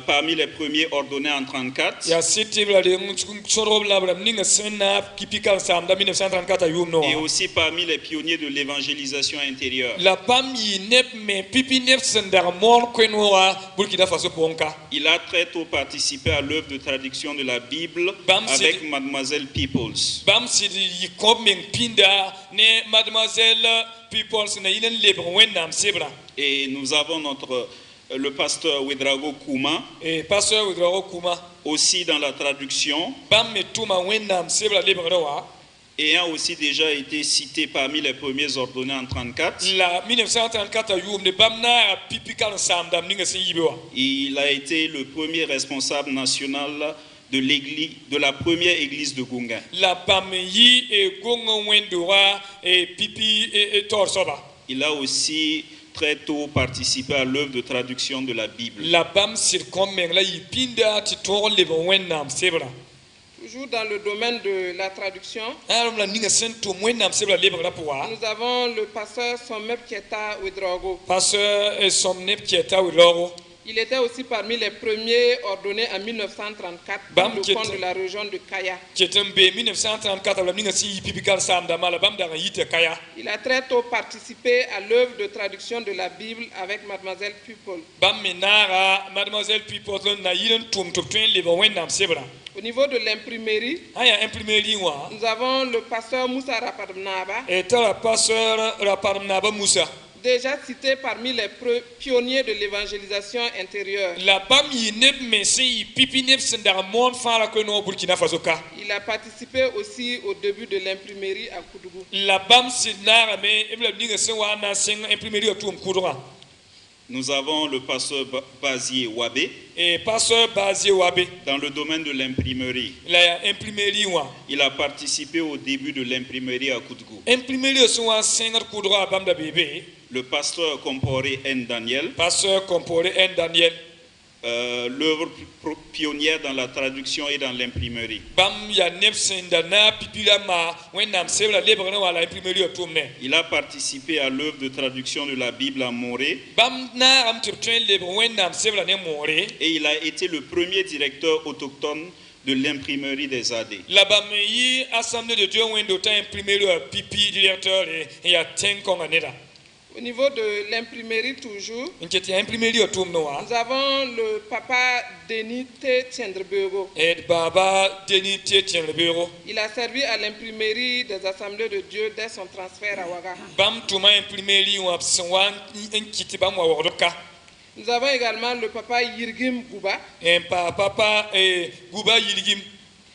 parmi les premiers ordonnés en 1934. Et aussi parmi les pionniers de l'évangélisation intérieure. Il a très tôt participé à l'œuvre de traduction de la Bible avec Mademoiselle Peoples. Et nous avons le pasteur Ouedraogo Kouma, aussi dans la traduction, ayant aussi déjà été cité parmi les premiers ordonnés en 1934. Il a été le premier responsable national de l'église, de la première église de Gunga. Il a aussi très tôt participé à l'œuvre de traduction de la Bible. Toujours dans le domaine de la traduction, nous avons le pasteur Somep Kieta Ouedraogo. Il était aussi parmi les premiers ordonnés en 1934 pour le compte de la région de Kaya. Il a très tôt participé à l'œuvre de traduction de la Bible avec Mademoiselle People. Au niveau de l'imprimerie, nous avons le pasteur Moussa Rapadnaba, déjà cité parmi les pionniers de l'évangélisation intérieure. Il a participé aussi au début de l'imprimerie à Koudougou. Nous avons le pasteur Bazié Wabé. Dans le domaine de l'imprimerie. Il a participé au début de l'imprimerie à Koudougou. Le pasteur Comporé N. Daniel. L'œuvre pionnière dans la traduction et dans l'imprimerie. Il a participé à l'œuvre de traduction de la Bible à Morée. Et il a été le premier directeur autochtone de l'imprimerie des AD. Au niveau de l'imprimerie toujours, nous avons le papa Denis T. Tiendrebego. Il a servi à l'imprimerie des Assemblées de Dieu dès son transfert à Ouaga. Nous avons également le papa Yirgim Gouba.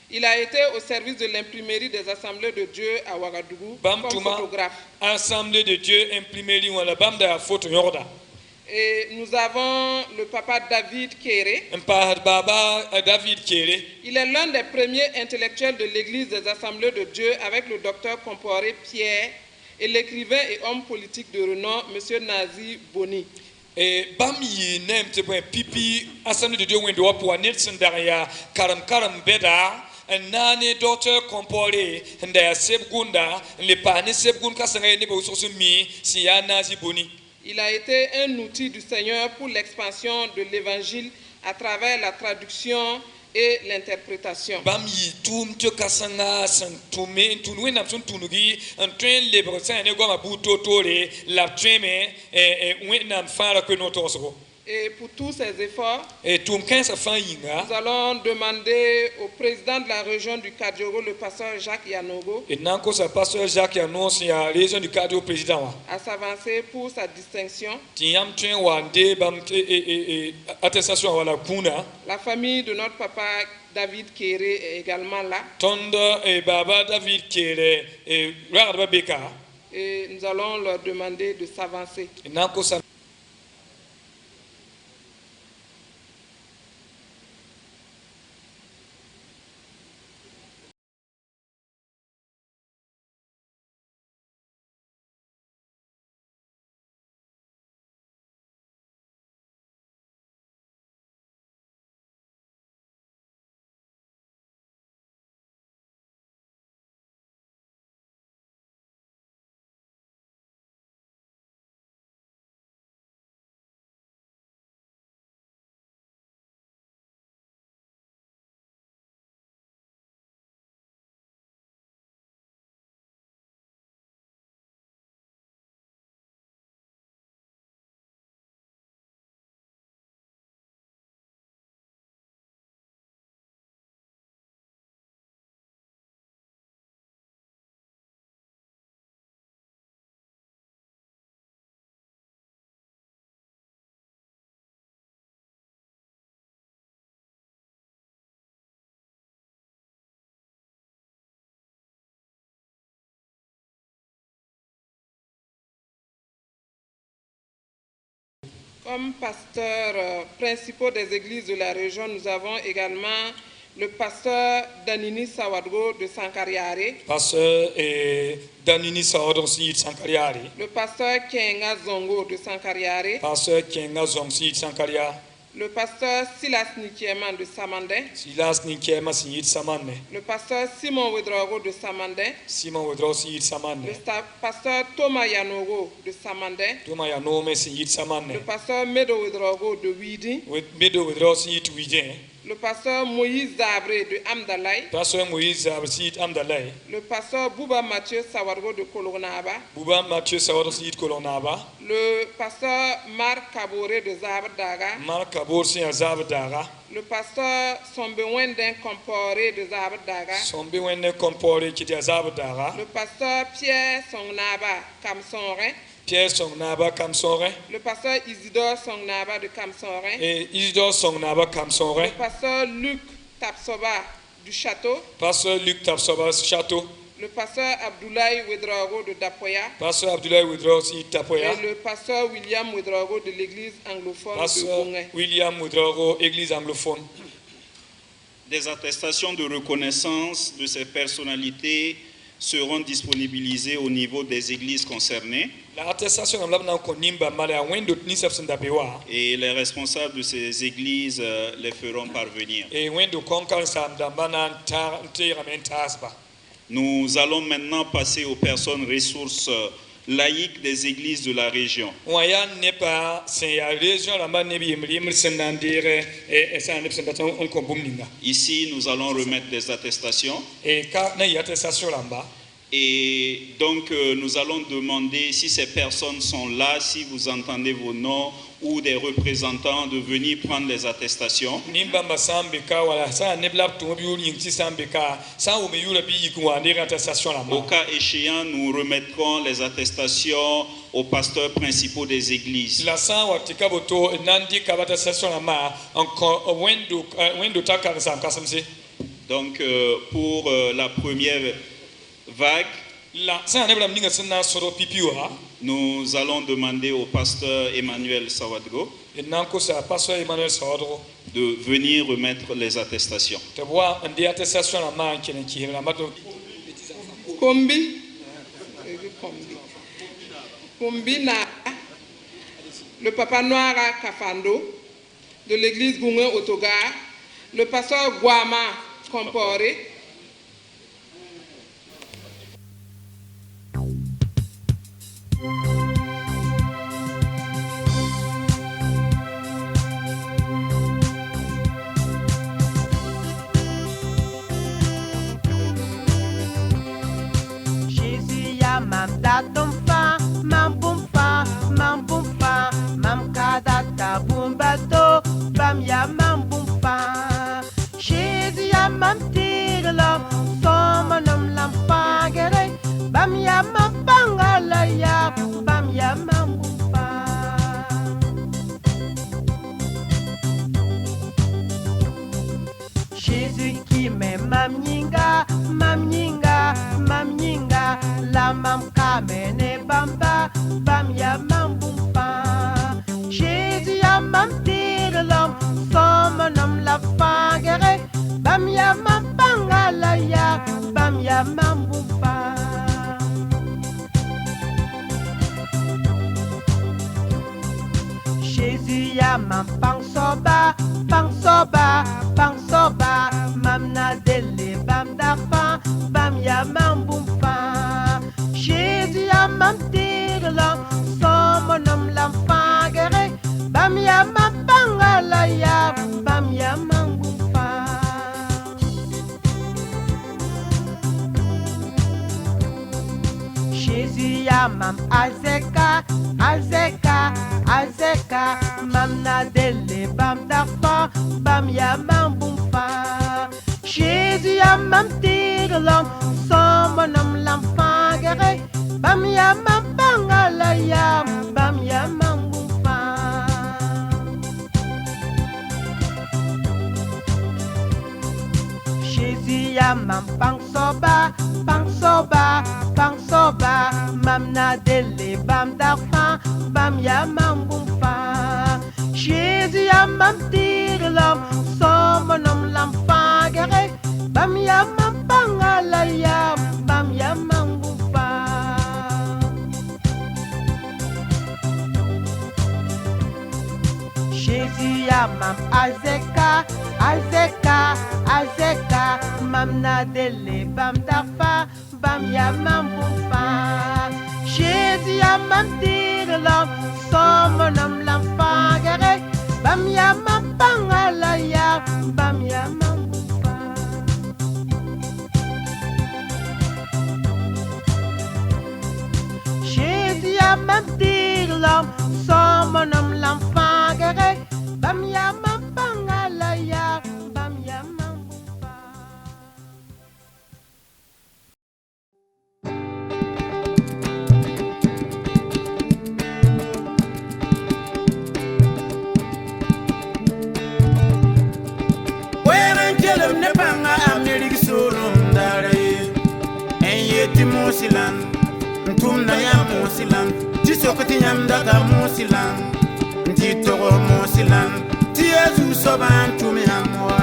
Il a été au service de l'imprimerie des Assemblées de Dieu à Ouagadougou comme photographe. Assemblée de Dieu, imprimerie ou la bande à photo. Et nous avons le papa David Kéré. Il est l'un des premiers intellectuels de l'église des Assemblées de Dieu avec le docteur Comporé Pierre et l'écrivain et homme politique de renom, M. Nazi Boni. Et Bami nem te pipi Assemblée de Dieu wendo pour Nelson Daria karam beda. Nane docteur Comporé nda sebgunda le pane sebgunda kasanga ne bo mi si ya Nazi Boni. Il a été un outil du Seigneur pour l'expansion de l'évangile à travers la traduction et l'interprétation. Bami tum te kasanga santume tunwe na tuntunugi antwen lebre sa ne goma buto tore la treme e na fara que notre. Et pour tous ces efforts, nous allons demander au président de la région du Kadjogo, le pasteur Jacques Yanogo, à s'avancer pour sa distinction. La famille de notre papa David Kéré est également là. Et nous allons leur demander de s'avancer. Comme pasteurs principaux des églises de la région, nous avons également le pasteur Danini Sawadgo de Sankariare, Pasteur Danini Sawadgo de Sankariare, le pasteur Kenga Zongo de Sankariare, Pasteur Kenga Zongo de Sankariare, le pasteur Silas Nikieman de Samandé, Silas Nikieman de Samandé, le pasteur Simon Wedrogo de Samandé, Simon Wedrogo de Samandé, le pasteur Thomas Yanogo de Samandé, Thomas Yanome de Samandé, le pasteur Medo Wedrogo de Widi, Medo Wedrogo de Widi, le pasteur Moïse Zabré de Amdalaï, Pasteur Moïse Zabré de Amdalaï, le pasteur Bouba Mathieu Sawargo de Kolonaba, Bouba Mathieu Sawargo de Kolonaba, le pasteur Marc Kaboré de Zabrdaga, Marc Kaboré de Zabrdaga, le pasteur Sombewenden Comporé de Zabrdaga, Sombewenden Comporé qui est de Zabrdaga, le pasteur Pierre Songnaba Kamsonre, Pierre Songnaba Kamsonre, le pasteur Isidore Songnaba de Kamsonre, et Isidore Songnaba Kamsonre, le pasteur Luc Tapsoba du Château, Pasteur Luc Tapsoba du Château, le pasteur Abdoulaye Wedrago de Dapoya, Pasteur Abdoulaye Wedrago de Dapoya, et le pasteur William Wedrago de l'église anglophone Pasteur de Bongé. William Wedrago, église anglophone. Des attestations de reconnaissance de ces personnalités seront disponibilisées au niveau des églises concernées. Et les responsables de ces églises les feront parvenir. Nous allons maintenant passer aux personnes ressources laïques des églises de la région. Ici, nous allons remettre des attestations. Et donc, nous allons demander si ces personnes sont là, si vous entendez vos noms ou des représentants de venir prendre les attestations. Au cas échéant, nous remettrons les attestations aux pasteurs principaux des églises. Donc, pour la première vague, nous allons demander au pasteur Emmanuel Sawadgo de venir remettre les attestations. Kombi na le papa Noara Kafando de l'église Goumé Otoga, le pasteur Guama Comporé, Jésus qui m'aime, mamnyinga, mamnyinga, mamnyinga, la mam kamene bamba, bam ya mam bumpa. Jésus a mam tirlam, somme nom la fangere, bam ya mam pangala ya, bam ya mam bumpa. Jésus ya mam pang soba, pang soba, pang soba, mam na dele bam darfa, bam ya mam bumpa. Jésus ya mam tirlam, somme nom la fangere, bam ya mam pangala ya, bam ya mam bumpa. Jésus ya mam azeka, azeka, azeka, mam na dele bam darfa, bam ya mam bumpa. Jésus ya mam tirlam, somme nom lam fangere, bam ya mam pangala ya, bam ya mam bumpa. Jésus ya mam pang soba, pang soba, pang soba, mam na dele bam darfa, bam ya mam bumpa. mam tirlam somonam lam fagere bam ya mam pangala ya bam ya mangupa Jésus ya mam azeka azeka azeka mam nadele bam dafa bam ya mangupa Jésus ya mam tirlam somonam lam fagere bam ya mam pangala ya bam ya mangupa Jésus ya mam tirlam somonam lam fagere bam ya mam pangala ya bam ya mangupa Ne banga Amerika solum dare en yeti musilan tum na ya musilan ti sokati nyam daga musilan ti togo musilan ti yesu soban tum yamwa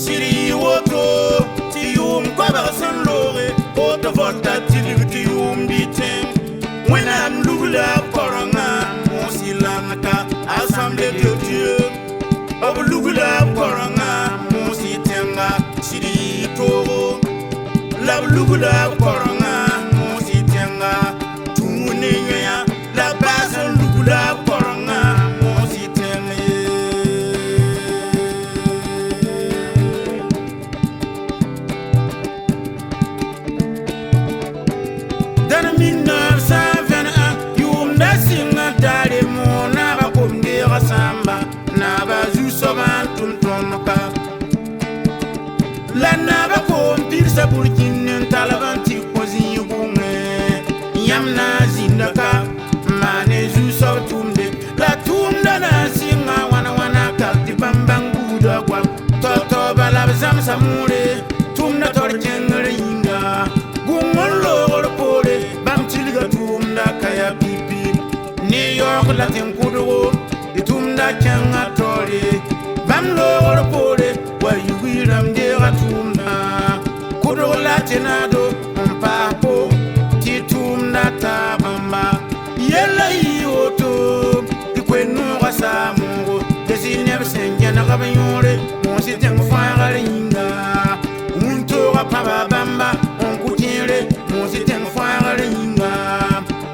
siri woto ti yum kwa ba san lore oto volta ti yum bitem when I'm lula koranga musilanaka assemblée de Dieu ob lula koranga musitenga siri toro la lula koranga musitenga tumune nya la base lula koranga musitenga dan minna samba na bazu soban tuntonoka la na ba ko pirsa burkin talabanti kozi yugume yamna zindaka mane zu so tumde la tumda na singa wana wana kalti bambangu dogwa toto bala zam samure tumda torjengre inga gumon lor pole bam tilga tumda kaya pipi New York la tenkudo tumda changa tori bam lor pole wa yugiram de tumda kudo latinado papo ti tumda tabamba yella yoto ikwenu gasamungo desine besenja na kabanyore monsi teng fagaringa unto paba bamba onkutire monsi teng fagaringa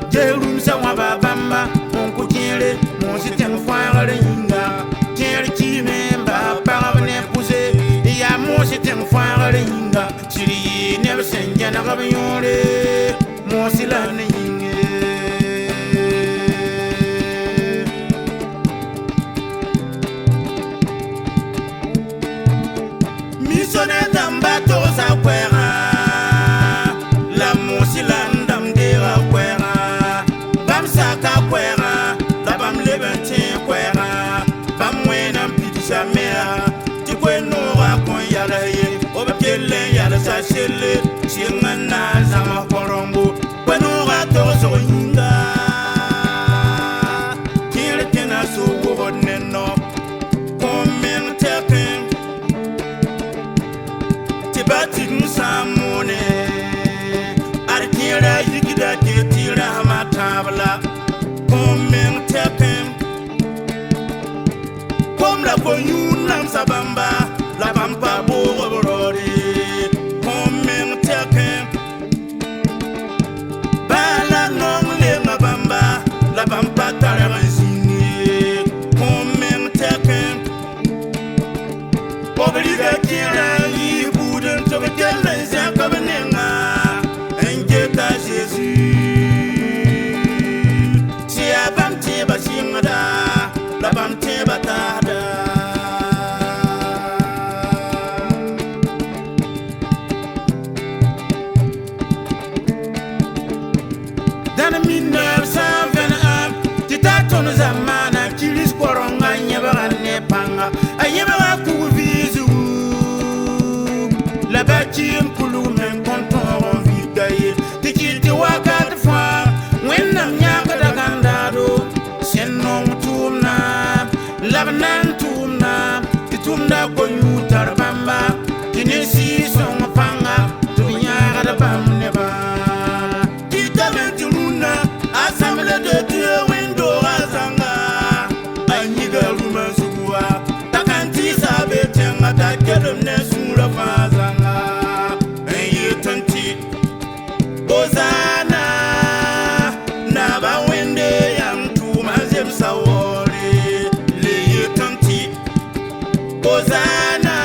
jerum sa wa bamba onkutire monsi teng fagaringa tier kime ba parabne pousse ya monsi teng fagaringa siri ne besenja na kabanyore monsi la ninge misone damba to sa kwera la musilandam de la kwera bam saka kwera la bam lebente kwera bam wena pitisa mera ti kweno ra kon yala ye obekele yala sa shele chingana zama korombo kweno ra to so yinga kire tena so woneno komen teken bati musamone arkira yigida ke tira matabla komen tepen kom la ko yunam sabamba la bamba borori komen tepen bala non le mabamba la bamba taransini komen tepen obliga kira Jésus, si abam te basingada, la bam te batada. Dans 1921, tu t'attends zamana, kiris koronga nyabara nepanga, ayebara kuvizu. La bâtime pour nous même quand on vit gaillé. T'es qui te waka bam neba Tita mentiluna Assemblée de Dieu Wendo Azanga Anyiga Ruma Subua Takanti Sabe Tenga Takelum Nesura Fazanga Enye Tanti Ozana Naba Wende Yam Tuma Zem Sawore Leye Tanti Ozana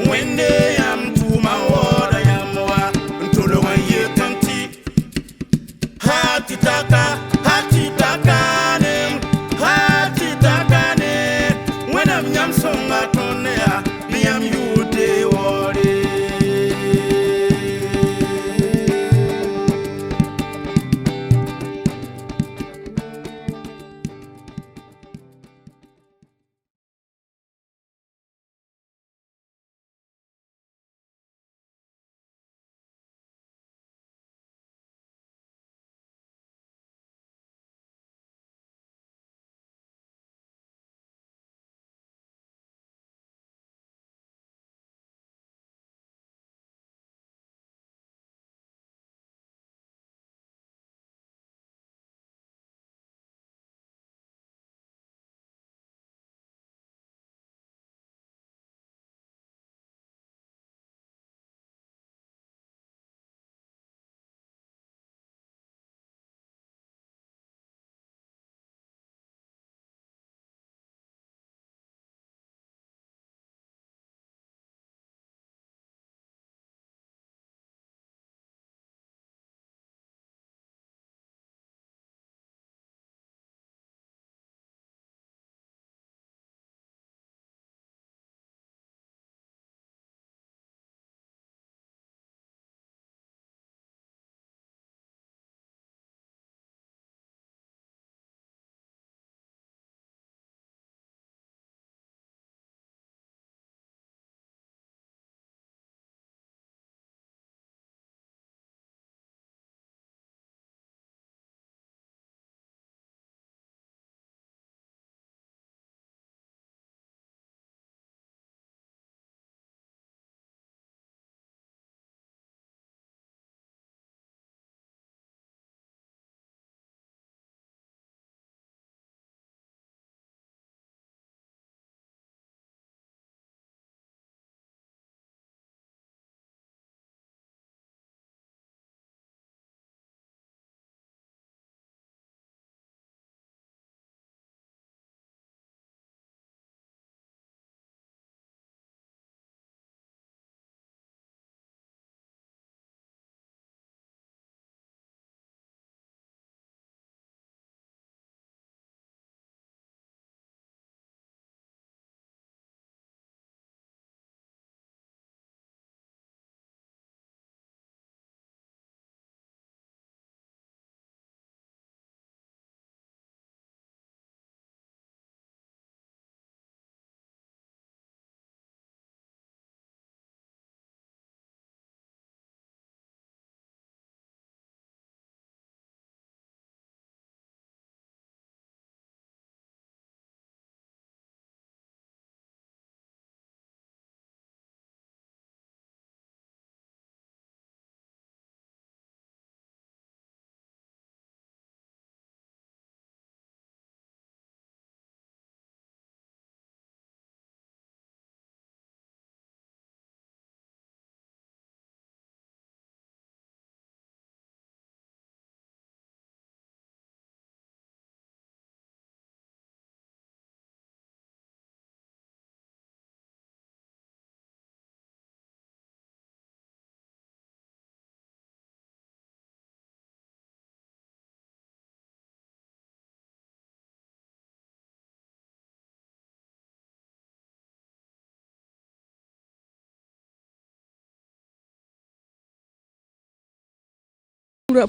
Wende Yam Tuma Wora Yamwa Ntolo Waye Tanti Hati takane When I'm Yam Songa Tonea Miam Yude Wore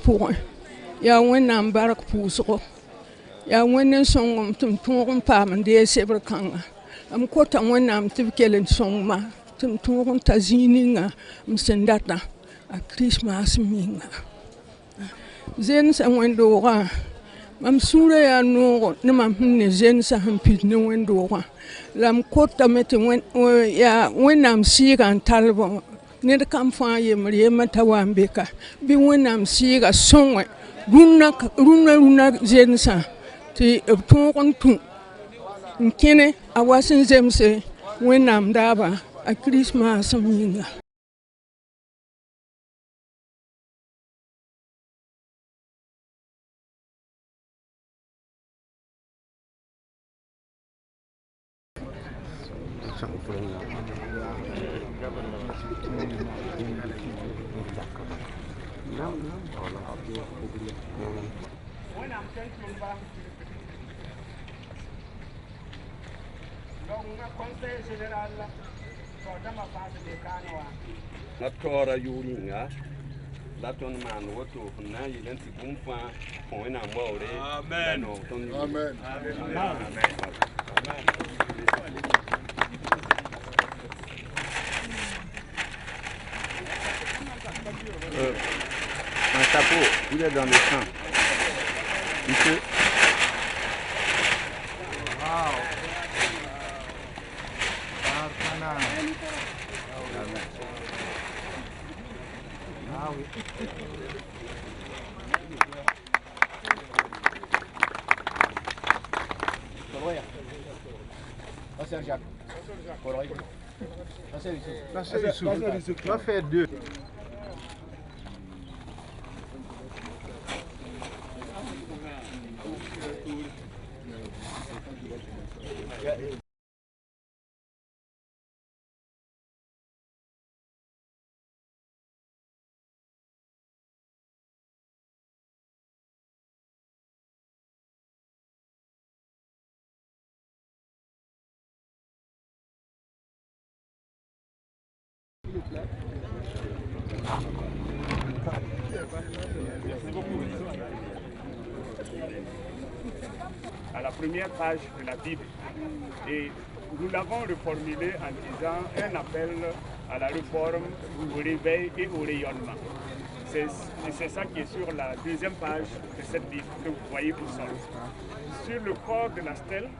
Pour ya wẽnnaam bark pʋʋsgo ya wẽnd n sõngem tɩ m tõog n paam n dee sebr kãnga m kota wẽnnaam tɩ b kell n sõngma tɩ m tõog n ta zĩig ninga m sẽn data a Christmas minga zẽnsa wẽn-doogã mam sũurã yaa noogo ne mam sẽn ne zẽnsa sẽn pid ne wẽn-doogã la m kotame tɩ yaa wẽnnaam sɩɩga n talb ned kam fãa yembr yembã t'a wa n beka bɩ wẽnnaam sɩɩga sõngẽ rũnã zensã tɩ b tõog n tũ n kẽne a wa sẽn zemse wẽnnaam daaba a kirismaasem yĩnga. La tora yuringa la ton man woto na yilen ti bumfa ko ina mawre amen amen amen un chapeau, il est dans le champ. Monsieur. Wow. Ah oui. Va faire deux. À la première page de la Bible. Et nous l'avons reformulé en disant un appel à la réforme, au réveil et au rayonnement. C'est ça qui est sur la deuxième page de cette Bible que vous voyez au sol. Sur le corps de la stèle,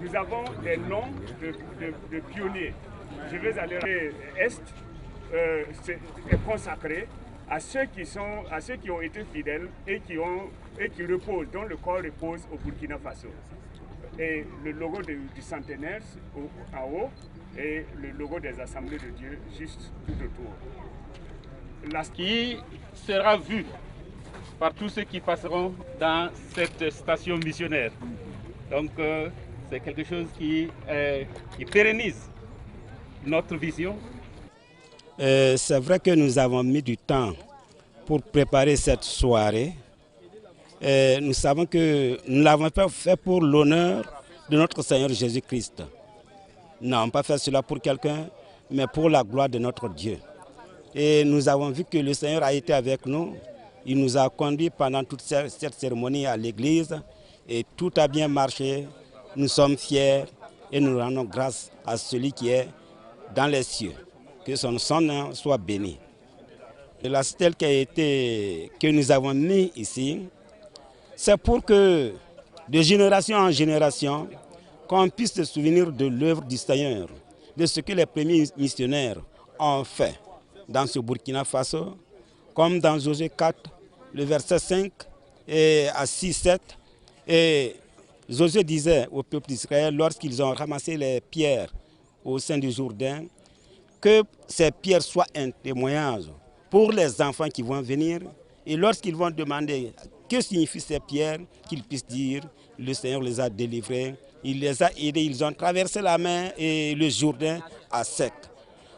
nous avons des noms de pionniers. Je vais aller à l'Est, est consacré à ceux qui ont été fidèles et qui reposent, dont le corps repose au Burkina Faso. Et le logo du centenaire en haut et le logo des Assemblées de Dieu juste tout autour. Qui sera vu par tous ceux qui passeront dans cette station missionnaire. Donc c'est quelque chose qui pérennise notre vision. C'est vrai que nous avons mis du temps pour préparer cette soirée. Nous savons que nous l'avons pas fait pour l'honneur de notre Seigneur Jésus-Christ. Nous n'avons pas fait cela pour quelqu'un, mais pour la gloire de notre Dieu. Et nous avons vu que le Seigneur a été avec nous. Il nous a conduits pendant toute cette cérémonie à l'église et tout a bien marché. Nous sommes fiers et nous rendons grâce à celui qui est dans les cieux. Que son nom soit béni. Et la stèle que nous avons mis ici, c'est pour que de génération en génération, qu'on puisse se souvenir de l'œuvre du Seigneur, de ce que les premiers missionnaires ont fait dans ce Burkina Faso, comme dans Josué 4, le verset 5 et à 6, 7. Et Josué disait au peuple d'Israël, lorsqu'ils ont ramassé les pierres au sein du Jourdain, que ces pierres soient un témoignage pour les enfants qui vont venir. Et lorsqu'ils vont demander que signifient ces pierres, qu'ils puissent dire, le Seigneur les a délivrés, il les a aidés, ils ont traversé la mer et le Jourdain à sec.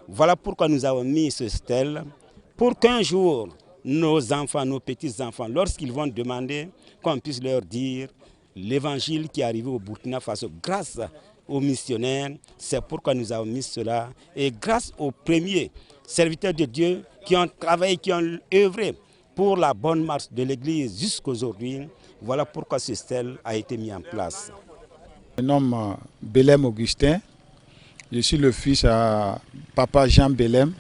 Voilà pourquoi nous avons mis ce stèle, pour qu'un jour, nos enfants, nos petits-enfants, lorsqu'ils vont demander, qu'on puisse leur dire l'évangile qui est arrivé au Burkina Faso grâce aux missionnaires. C'est pourquoi nous avons mis cela. Et grâce aux premiers serviteurs de Dieu qui ont travaillé, qui ont œuvré pour la bonne marche de l'Église jusqu'aujourd'hui, voilà pourquoi ce stèle a été mis en place. Je me nomme Belem Augustin. Je suis le fils à Papa Jean Belem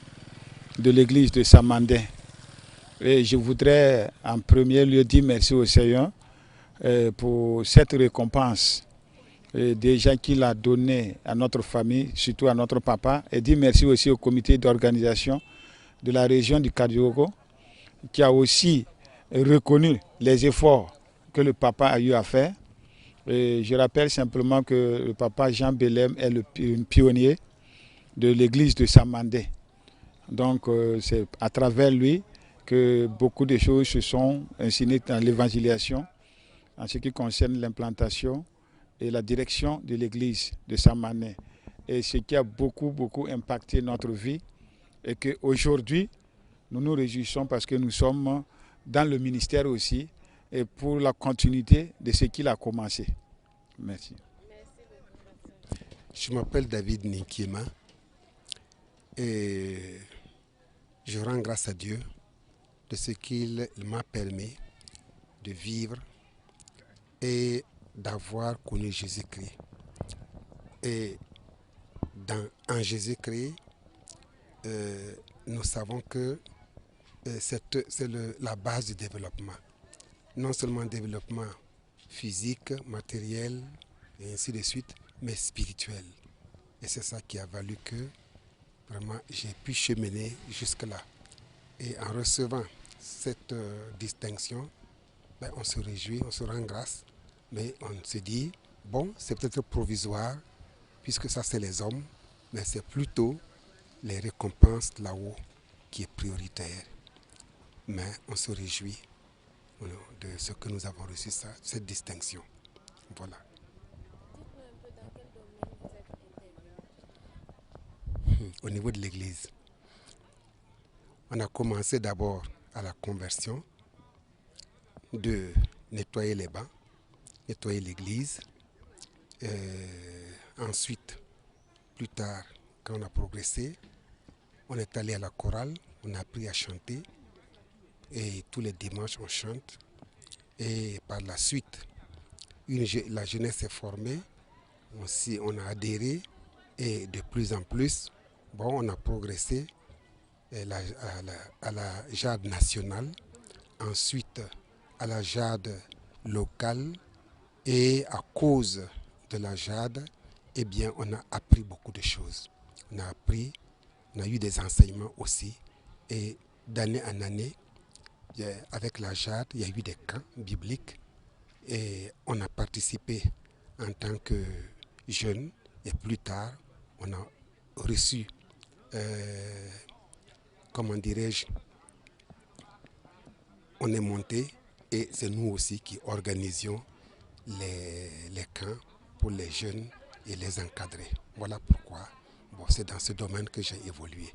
de l'église de Samandin. Et je voudrais en premier lieu dire merci au Seigneur pour cette récompense déjà qu'il a donnée à notre famille, surtout à notre papa, et dire merci aussi au comité d'organisation de la région du Kadiogo, qui a aussi reconnu les efforts que le papa a eu à faire. Et je rappelle simplement que le papa Jean Belem est le pionnier de l'église de Samandé. Donc c'est à travers lui que beaucoup de choses se sont insinuées dans l'évangélisation en ce qui concerne l'implantation et la direction de l'église de Samandé. Et ce qui a beaucoup impacté notre vie et qu'aujourd'hui, nous nous réjouissons parce que nous sommes dans le ministère aussi et pour la continuité de ce qu'il a commencé. Merci. Je m'appelle David Ninkiema et je rends grâce à Dieu de ce qu'il m'a permis de vivre et d'avoir connu Jésus-Christ. Et en Jésus-Christ, nous savons que c'est la base du développement. Non seulement développement physique, matériel, et ainsi de suite, mais spirituel. Et c'est ça qui a valu que vraiment j'ai pu cheminer jusque-là. Et en recevant cette distinction, on se réjouit, on se rend grâce, mais on se dit, bon, c'est peut-être provisoire, puisque ça c'est les hommes, mais c'est plutôt les récompenses là-haut qui est prioritaire. Mais on se réjouit de ce que nous avons reçu, cette distinction. Voilà. Au niveau de l'église, on a commencé d'abord à la conversion, de nettoyer les bancs, nettoyer l'église. Ensuite, plus tard, quand on a progressé, on est allé à la chorale, on a appris à chanter. Et tous les dimanches, on chante. Et par la suite, la jeunesse est formée. On a adhéré. Et de plus en plus, on a progressé à la JAD nationale. Ensuite, à la JAD locale. Et à cause de la JAD, eh bien, on a appris beaucoup de choses. On a eu des enseignements aussi. Et d'année en année, avec la JAD, il y a eu des camps bibliques et on a participé en tant que jeunes et plus tard, on a reçu, comment dirais-je, on est monté et c'est nous aussi qui organisions les camps pour les jeunes et les encadrer. Voilà pourquoi c'est dans ce domaine que j'ai évolué.